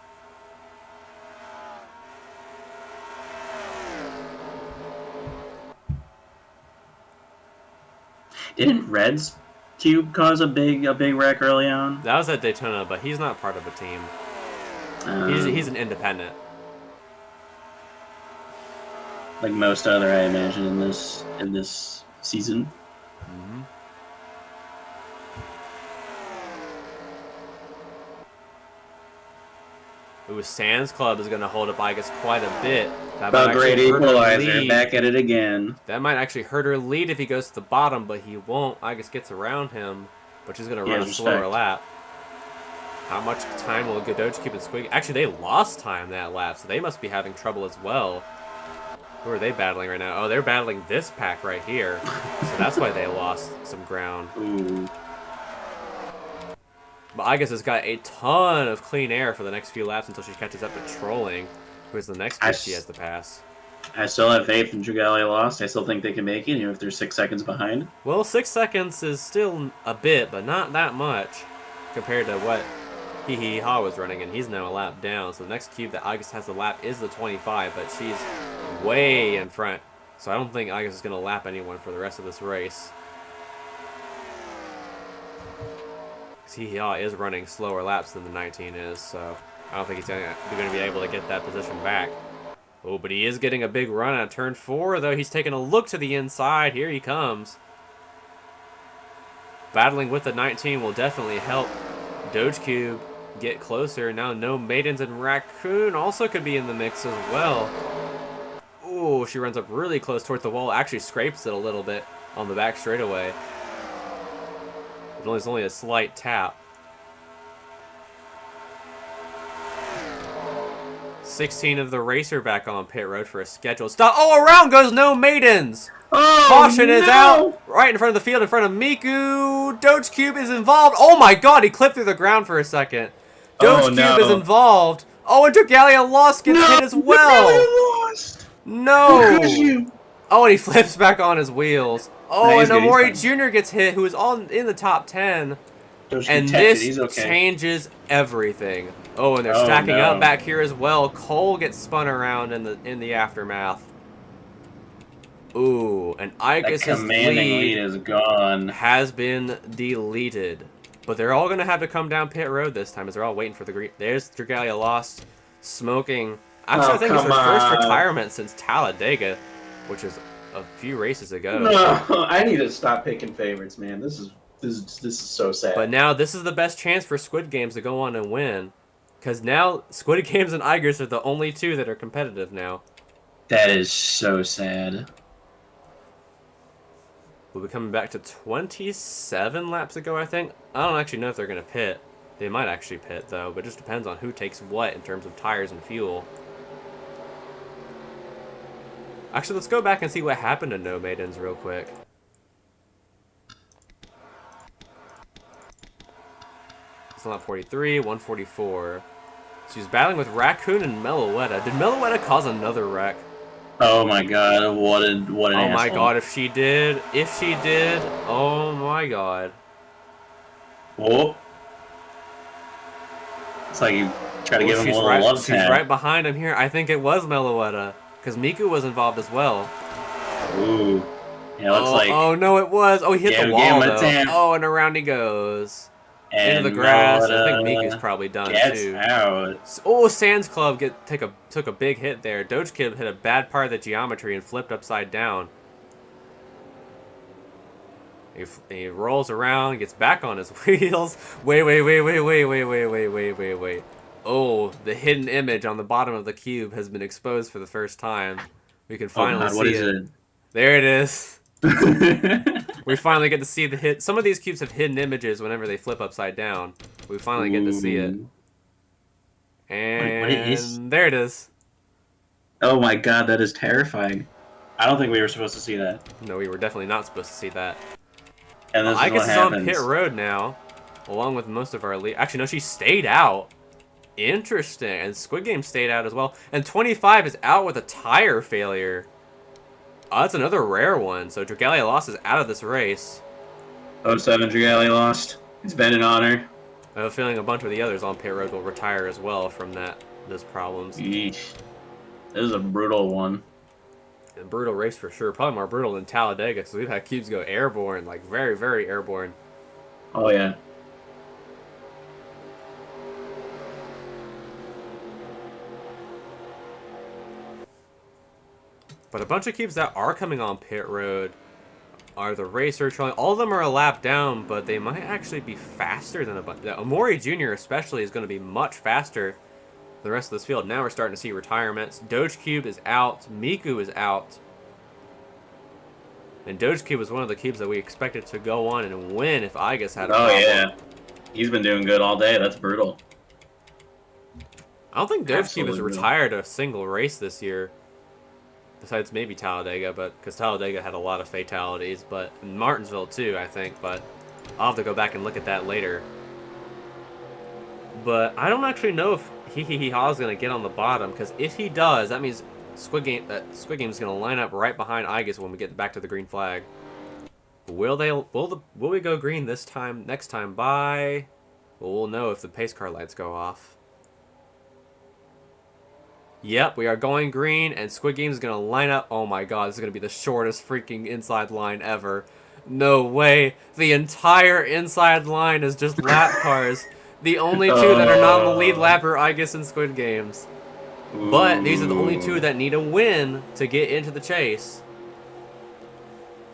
Didn't Red's cube cause a big wreck early on? That was at Daytona, but he's not part of a team. He's an independent. Like most other, I imagine, in this season. Ooh, Sands Club is going to hold up, I guess, quite a bit. That But might great actually hurt her equalizer, lead. back at it again. That might actually hurt her lead if he goes to the bottom, but he won't. I guess gets around him, but she's going to run a slower respect. lap. How much time will Godochi keep it squeaking? Actually, they lost time that lap, so they must be having trouble as well. Who are they battling right now? Oh, they're battling this pack right here. So that's why they lost some ground. Ooh. But I guess has got a ton of clean air for the next few laps until she catches up to Trolling, who is the next kid she has to pass. I still have faith in Dragale lost. I still think they can make it, even if they're 6 seconds behind. Well, 6 seconds is still a bit, but not that much compared to what Hee Hee Ha was running, and he's now a lap down. So the next cube that Agus has to lap is the 25, but she's way in front. So I don't think Agus is going to lap anyone for the rest of this race. Hee Hee Ha is running slower laps than the 19 is, so I don't think he's going to be able to get that position back. Oh, but he is getting a big run at turn 4, though. He's taking a look to the inside. Here he comes. Battling with the 19 will definitely help Doge Cube get closer. Now No Maidens and Raccoon also could be in the mix as well. Ooh, she runs up really close towards the wall. Actually scrapes it a little bit on the back straightaway. It's only a slight tap. 16 of the racer back on pit road for a scheduled stop. Oh, around goes No Maidens. Oh, Caution is no! out right in front of the field, in front of Miku. Doge Cube is involved. Oh my god, he clipped through the ground for a second. Doge Cube is involved. Oh, and Dragalia Lost gets hit as well. Lost. No. You? Oh, and he flips back on his wheels. Oh, No, and he's good, Omori he's Jr. gets hit, who is in the top 10. Doge And detected, this he's okay. changes everything. Oh, and they're Oh, stacking no. up back here as well. Cole gets spun around in the aftermath. Ooh, and That Igus' commanding lead lead is gone. has been deleted. But they're all going to have to come down pit road this time as they're all waiting for the green. There's Dragalia Lost smoking. Actually, I think it's her first retirement since Talladega, which is a few races ago. No, I need to stop picking favorites, man. This is so sad. But now this is the best chance for Squid Games to go on and win. Because now Squid Games and Igers are the only two that are competitive now. That is so sad. We'll be coming back to 27 laps ago, I think. I don't actually know if they're going to pit. They might actually pit, though, but it just depends on who takes what in terms of tires and fuel. Actually, let's go back and see what happened to No Maidens real quick. It's lap 43, 144. She's battling with Raccoon and Meloetta. Did Meloetta cause another wreck? Oh my god, what an Oh my asshole. god, if she did, oh my god. Oh. It's like you try to give him a little love She's tap. right behind him here. I think it was Meloetta, because Miku was involved as well. Ooh. Yeah, looks Oh, like... oh no, it was. Oh, he hit the Yeah, wall, give him a though. tap. Oh, and around he goes. and Into the grass. I think Meloetta Miku's probably done, gets too. out. Oh, Sands Club took a big hit there. Doge Kid hit a bad part of the geometry and flipped upside down. He rolls around, gets back on his wheels. Wait. Oh, the hidden image on the bottom of the cube has been exposed for the first time. We can finally see what is it. There it is. We finally get to see the hit. Some of these cubes have hidden images whenever they flip upside down. We finally get to see it. Ooh. And what is- there it is. Oh my god, that is terrifying. I don't think we were supposed to see that. No, we were definitely not supposed to see that. And this I is guess what it's happens. on pit road now, along with most of our lead. Actually, no, she stayed out. Interesting. And Squid Game stayed out as well. And 25 is out with a tire failure. Oh, that's another rare one. So Dragalia Lost is out of this race. 07 Dragally lost. It's been an honor. I have a feeling a bunch of the others on pit road will retire as well from those problems. Yeesh. This is a brutal one. A brutal race for sure. Probably more brutal than Talladega, because we've had cubes go airborne, like very, very airborne. Oh yeah. But a bunch of cubes that are coming on pit road are the Racer Trolling. All of them are a lap down, but they might actually be faster than a bunch. Omori Jr. especially is going to be much faster than the rest of this field. Now we're starting to see retirements. Doge Cube is out. Miku is out. And Doge Cube was one of the cubes that we expected to go on and win if Igus had a Oh problem. yeah. He's been doing good all day. That's brutal. I don't think Doge Cube has Absolutely. retired a single race this year. Besides maybe Talladega, but because Talladega had a lot of fatalities, but in Martinsville too, I think. But I'll have to go back and look at that later. But I don't actually know if Hee Ha is going to get on the bottom, because if he does, that means Squid Game is going to line up right behind Igus when we get back to the green flag. Will we go green this time? Next time by? Well, we'll know if the pace car lights go off. Yep, we are going green, and Squid Game is going to line up. Oh my god, this is going to be the shortest freaking inside line ever. No way. The entire inside line is just lap cars. The only two that are not on the lead lap are Igus and Squid Games. But these are the only two that need a win to get into the chase.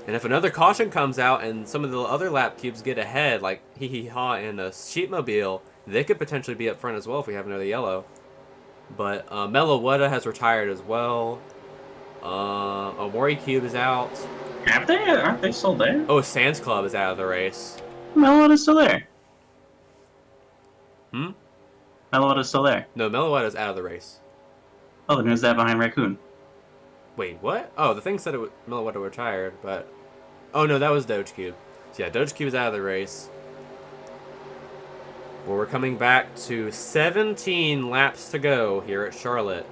And if another caution comes out and some of the other lap cubes get ahead, like Hee Hee Ha and a Sheepmobile, they could potentially be up front as well if we have another yellow. But Meloetta has retired as well. Omori Cube is out. Have they? Aren't they still there? Oh, Sands Club is out of the race. Meloetta's still there. Hmm? Meloetta's sti's still there. No, Meloetta's out of the race. Oh, then who's that behind Raccoon? Wait, what? Oh, the thing said Meloetta retired, but... Oh, no, that was Doge Cube. So yeah, Doge Cube is out of the race. Well, we're coming back to 17 laps to go here at Charlotte.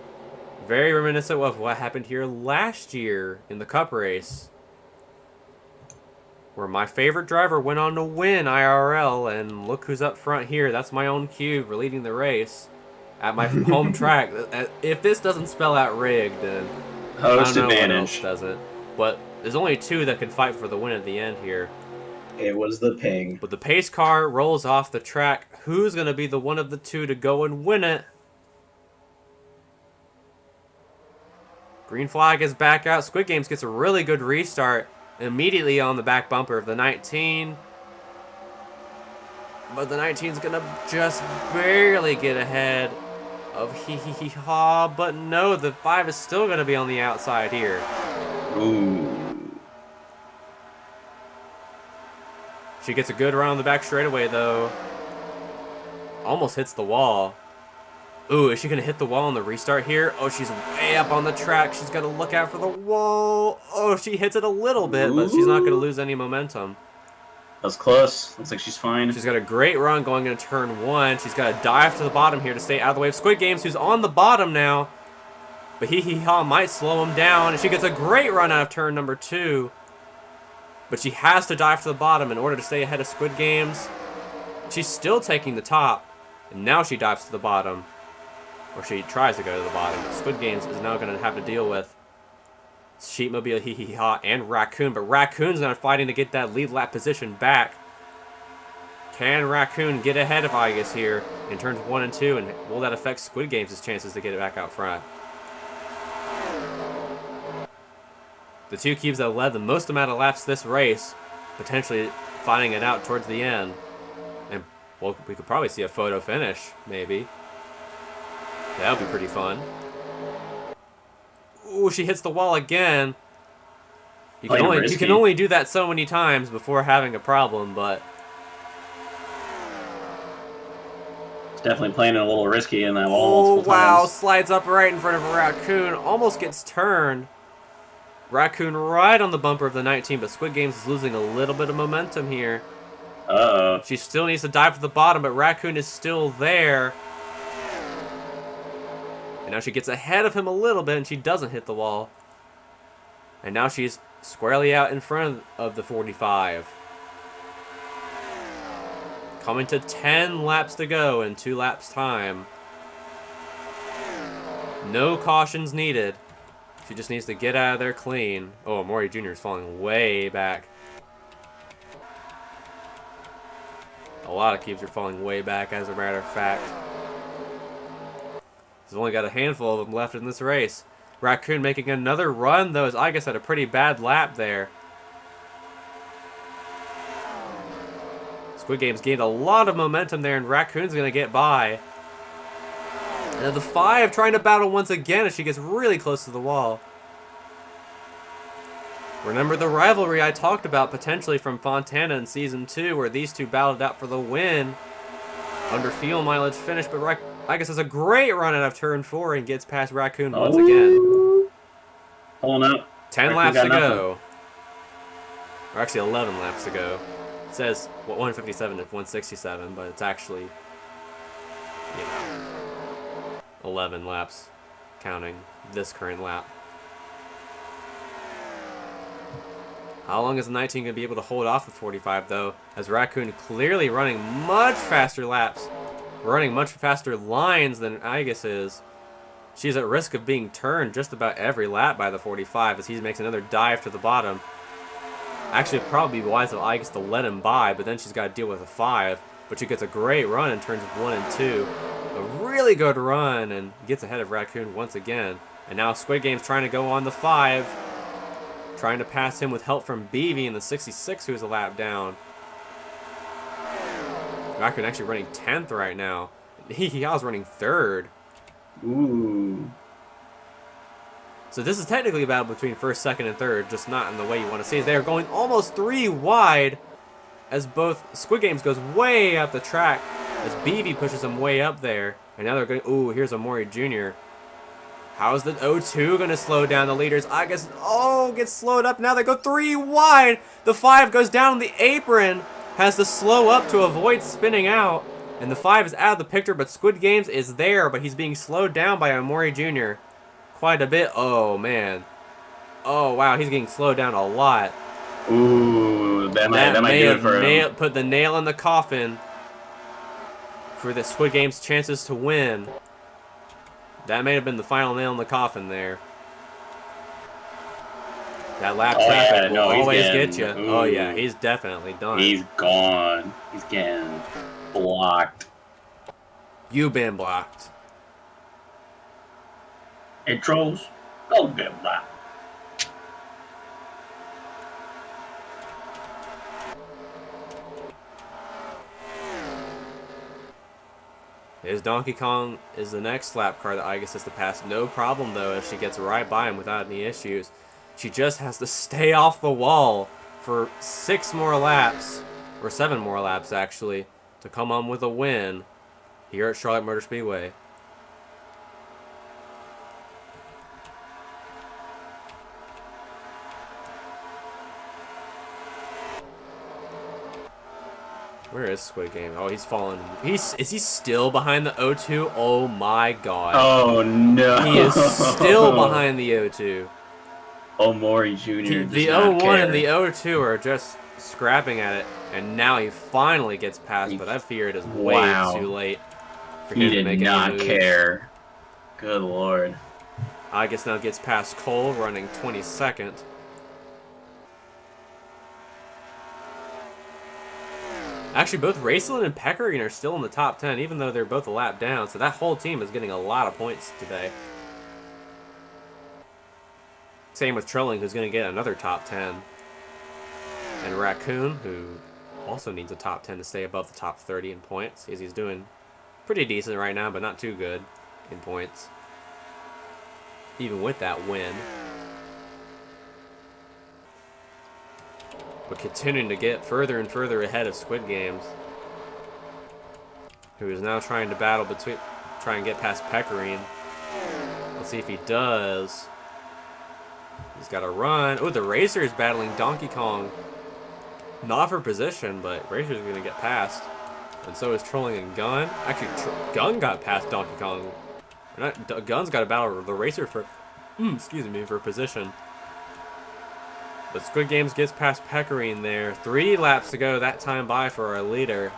Very reminiscent of what happened here last year in the Cup race, where my favorite driver went on to win IRL, and look who's up front here. That's my own cube. We're leading the race at my home track. If this doesn't spell out rigged, then Host I don't know what advantage. else doesn't. But there's only two that can fight for the win at the end here. It was the ping. But the pace car rolls off the track. Who's going to be the one of the two to go and win it? Green flag is back out. Squid Games gets a really good restart immediately on the back bumper of the 19. But the 19's going to just barely get ahead of Hee Hee Hee Ha. But no, the 5 is still going to be on the outside here. Ooh. She gets a good run on the back straightaway, though. Almost hits the wall. Ooh, is she going to hit the wall on the restart here? Oh, she's way up on the track. She's got to look out for the wall. Oh, she hits it a little bit, but she's not going to lose any momentum. That was close. Looks like she's fine. She's got a great run going into turn 1. She's got to dive to the bottom here to stay out of the way of Squid Games, who's on the bottom now. But Hee Hee Ha might slow him down. And she gets a great run out of turn number 2. But she has to dive to the bottom in order to stay ahead of Squid Games. She's still taking the top. And now she dives to the bottom. Or she tries to go to the bottom. But Squid Games is now going to have to deal with Sheepmobile, Hee Hee Ha, and Raccoon. But Raccoon's now fighting to get that lead lap position back. Can Raccoon get ahead of Igus here in turns 1 and 2? And will that affect Squid Games' chances to get it back out front? The two cubes that led the most amount of laps this race, potentially finding it out towards the end. And, well, we could probably see a photo finish, maybe. That would be pretty fun. Ooh, she hits the wall again. You can only do that so many times before having a problem, but... It's definitely playing it a little risky in that wall Oh, multiple wow. times. Slides up right in front of Raccoon. Almost gets turned. Raccoon right on the bumper of the 19, but Squid Games is losing a little bit of momentum here. Uh-oh. She still needs to dive to the bottom, but Raccoon is still there. And now she gets ahead of him a little bit, and she doesn't hit the wall. And now she's squarely out in front of the 45. Coming to 10 laps to go in 2 laps time. No cautions needed. She just needs to get out of there clean. Oh, Maury Jr. is falling way back. A lot of cubes are falling way back, as a matter of fact. He's only got a handful of them left in this race. Raccoon making another run, though, as Igus had a pretty bad lap there. Squid Games gained a lot of momentum there, and Raccoon's going to get by. And the 5 trying to battle once again as she gets really close to the wall. Remember the rivalry I talked about potentially from Fontana in Season 2, where these two battled out for the win under fuel mileage finish, but Igus has a great run out of turn 4 and gets past Raccoon once again. Pulling up. 10 Raccoon laps got to nothing. go. Or actually 11 laps to go. It says 157 to 167, but it's actually, 11 laps, counting this current lap. How long is the 19 going to be able to hold off the 45, though? As Raccoon clearly running much faster laps, running much faster lines than Igus is. She's at risk of being turned just about every lap by the 45 as he makes another dive to the bottom. Actually, it'd probably be wise of Igus to let him by, but then she's got to deal with a 5. but she gets a great run in turns 1 and 2. A really good run, and gets ahead of Raccoon once again. And now Squid Game's trying to go on the 5. Trying to pass him with help from BV in the 66, who's a lap down. Raccoon actually running 10th right now. He was running 3rd. Ooh. So this is technically a battle between 1st, 2nd, and 3rd, just not in the way you want to see. They are going almost 3 wide as both Squid Games goes way up the track as BV pushes him way up there. And now they're going, ooh, here's Amori Jr. How's the O2 going to slow down the leaders? I guess, oh, gets slowed up. Now they go 3 wide. The 5 goes down the apron, has to slow up to avoid spinning out. And the 5 is out of the picture, but Squid Games is there, but he's being slowed down by Amori Jr. quite a bit. Oh, man. Oh, wow, he's getting slowed down a lot. Ooh, that might do it for him. Put the nail in the coffin for the Squid Game's chances to win. That may have been the final nail in the coffin there. That lap traffic will always get you. Ooh. Oh, yeah, he's definitely done. He's gone. He's getting blocked. You've been blocked. Hey, trolls, go get blocked. His Donkey Kong is the next lap car that Igus has to pass. No problem, though, if she gets right by him without any issues. She just has to stay off the wall for 6 more laps, or 7 more laps, actually, to come on with a win here at Charlotte Motor Speedway. Where is Squid Game? Oh, he's fallen. Is he still behind the O2? Oh my god. Oh no. He is still behind the O2. Omori Jr. The O1 and the O2 are just scrapping at it, and now he finally gets past, but I fear it is way too late for him to make He did not any moves. care. Good lord. I guess now gets past Cole, running 22nd. Actually, both Raceland and Peckering are still in the top 10, even though they're both a lap down, so that whole team is getting a lot of points today. Same with Trilling, who's going to get another top 10. And Raccoon, who also needs a top 10 to stay above the top 30 in points. He's doing pretty decent right now, but not too good in points, even with that win. But continuing to get further and further ahead of Squid Games, who is now trying to battle between, try and get past Peckering. Let's see if he does. He's got a run. Oh, the Racer is battling Donkey Kong. Not for position, but Racer's going to get past. And so is Trolling and Gun. Actually, Gun got past Donkey Kong. Gun's got to battle the Racer for, for position. But Squid Games gets past Peckering there. 3 laps to go that time by for our leader.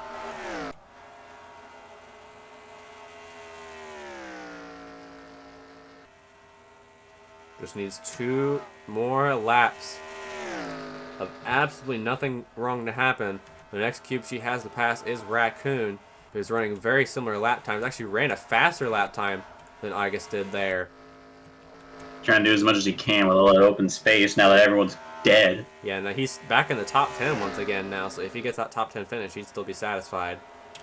Just needs 2 more laps of absolutely nothing wrong to happen. The next cube she has to pass is Raccoon, who's running very similar lap times. Actually ran a faster lap time than Igus did there. Trying to do as much as he can with all that open space now that everyone's dead. Yeah, now he's back in the top 10 once again now, so if he gets that top 10 finish, he'd still be satisfied.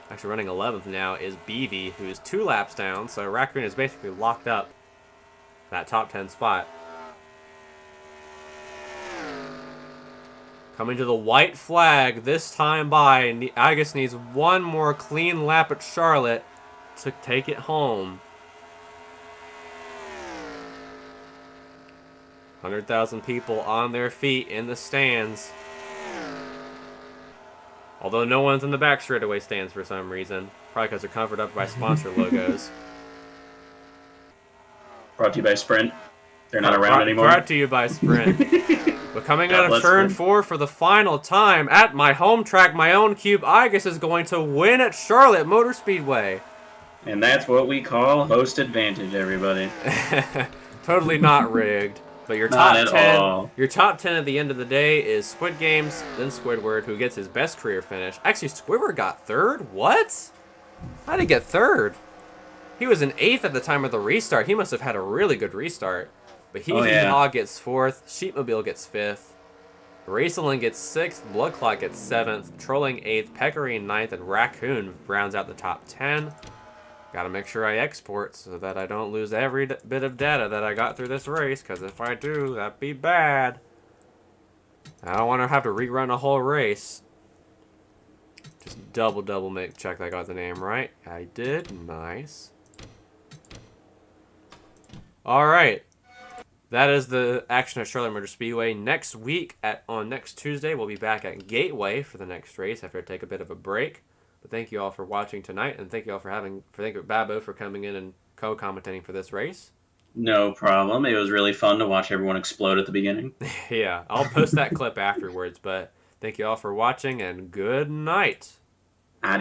Actually running 11th now is BV, who is 2 laps down, so Raccoon is basically locked up that top 10 spot. Coming to the white flag this time by, and Igus needs 1 more clean lap at Charlotte to take it home. 100,000 people on their feet in the stands. Although no one's in the back straightaway stands for some reason. Probably because they're covered up by sponsor logos. Brought to you by Sprint. They're not around anymore. Brought to you by Sprint. But coming out of turn 4 for the final time at my home track, my own cube, Igus is going to win at Charlotte Motor Speedway. And that's what we call host advantage, everybody. Totally not rigged. But your Not top at 10, all. your top 10 at the end of the day is Squid Games, then Squidward, who gets his best career finish. Actually, Squidward got third? What? How did he get third? He was in 8th at the time of the restart. He must have had a really good restart. But Oh, Hee yeah. Haw gets 4th, Sheepmobile gets 5th, Racelin gets 6th, Blood Clot gets 7th, Trolling 8th, Pecorine 9th, and Raccoon rounds out the top 10. Gotta make sure I export so that I don't lose every bit of data that I got through this race, because if I do, that'd be bad. I don't want to have to rerun a whole race. Just double check that I got the name right. I did. Nice. Alright. That is the action at Charlotte Motor Speedway. Next week, on next Tuesday, we'll be back at Gateway for the next race after I take a bit of a break. But thank you all for watching tonight, and thank you all thank you Babo for coming in and co-commentating for this race. No problem. It was really fun to watch everyone explode at the beginning. Yeah, I'll post that clip afterwards, but thank you all for watching, and good night. Adios.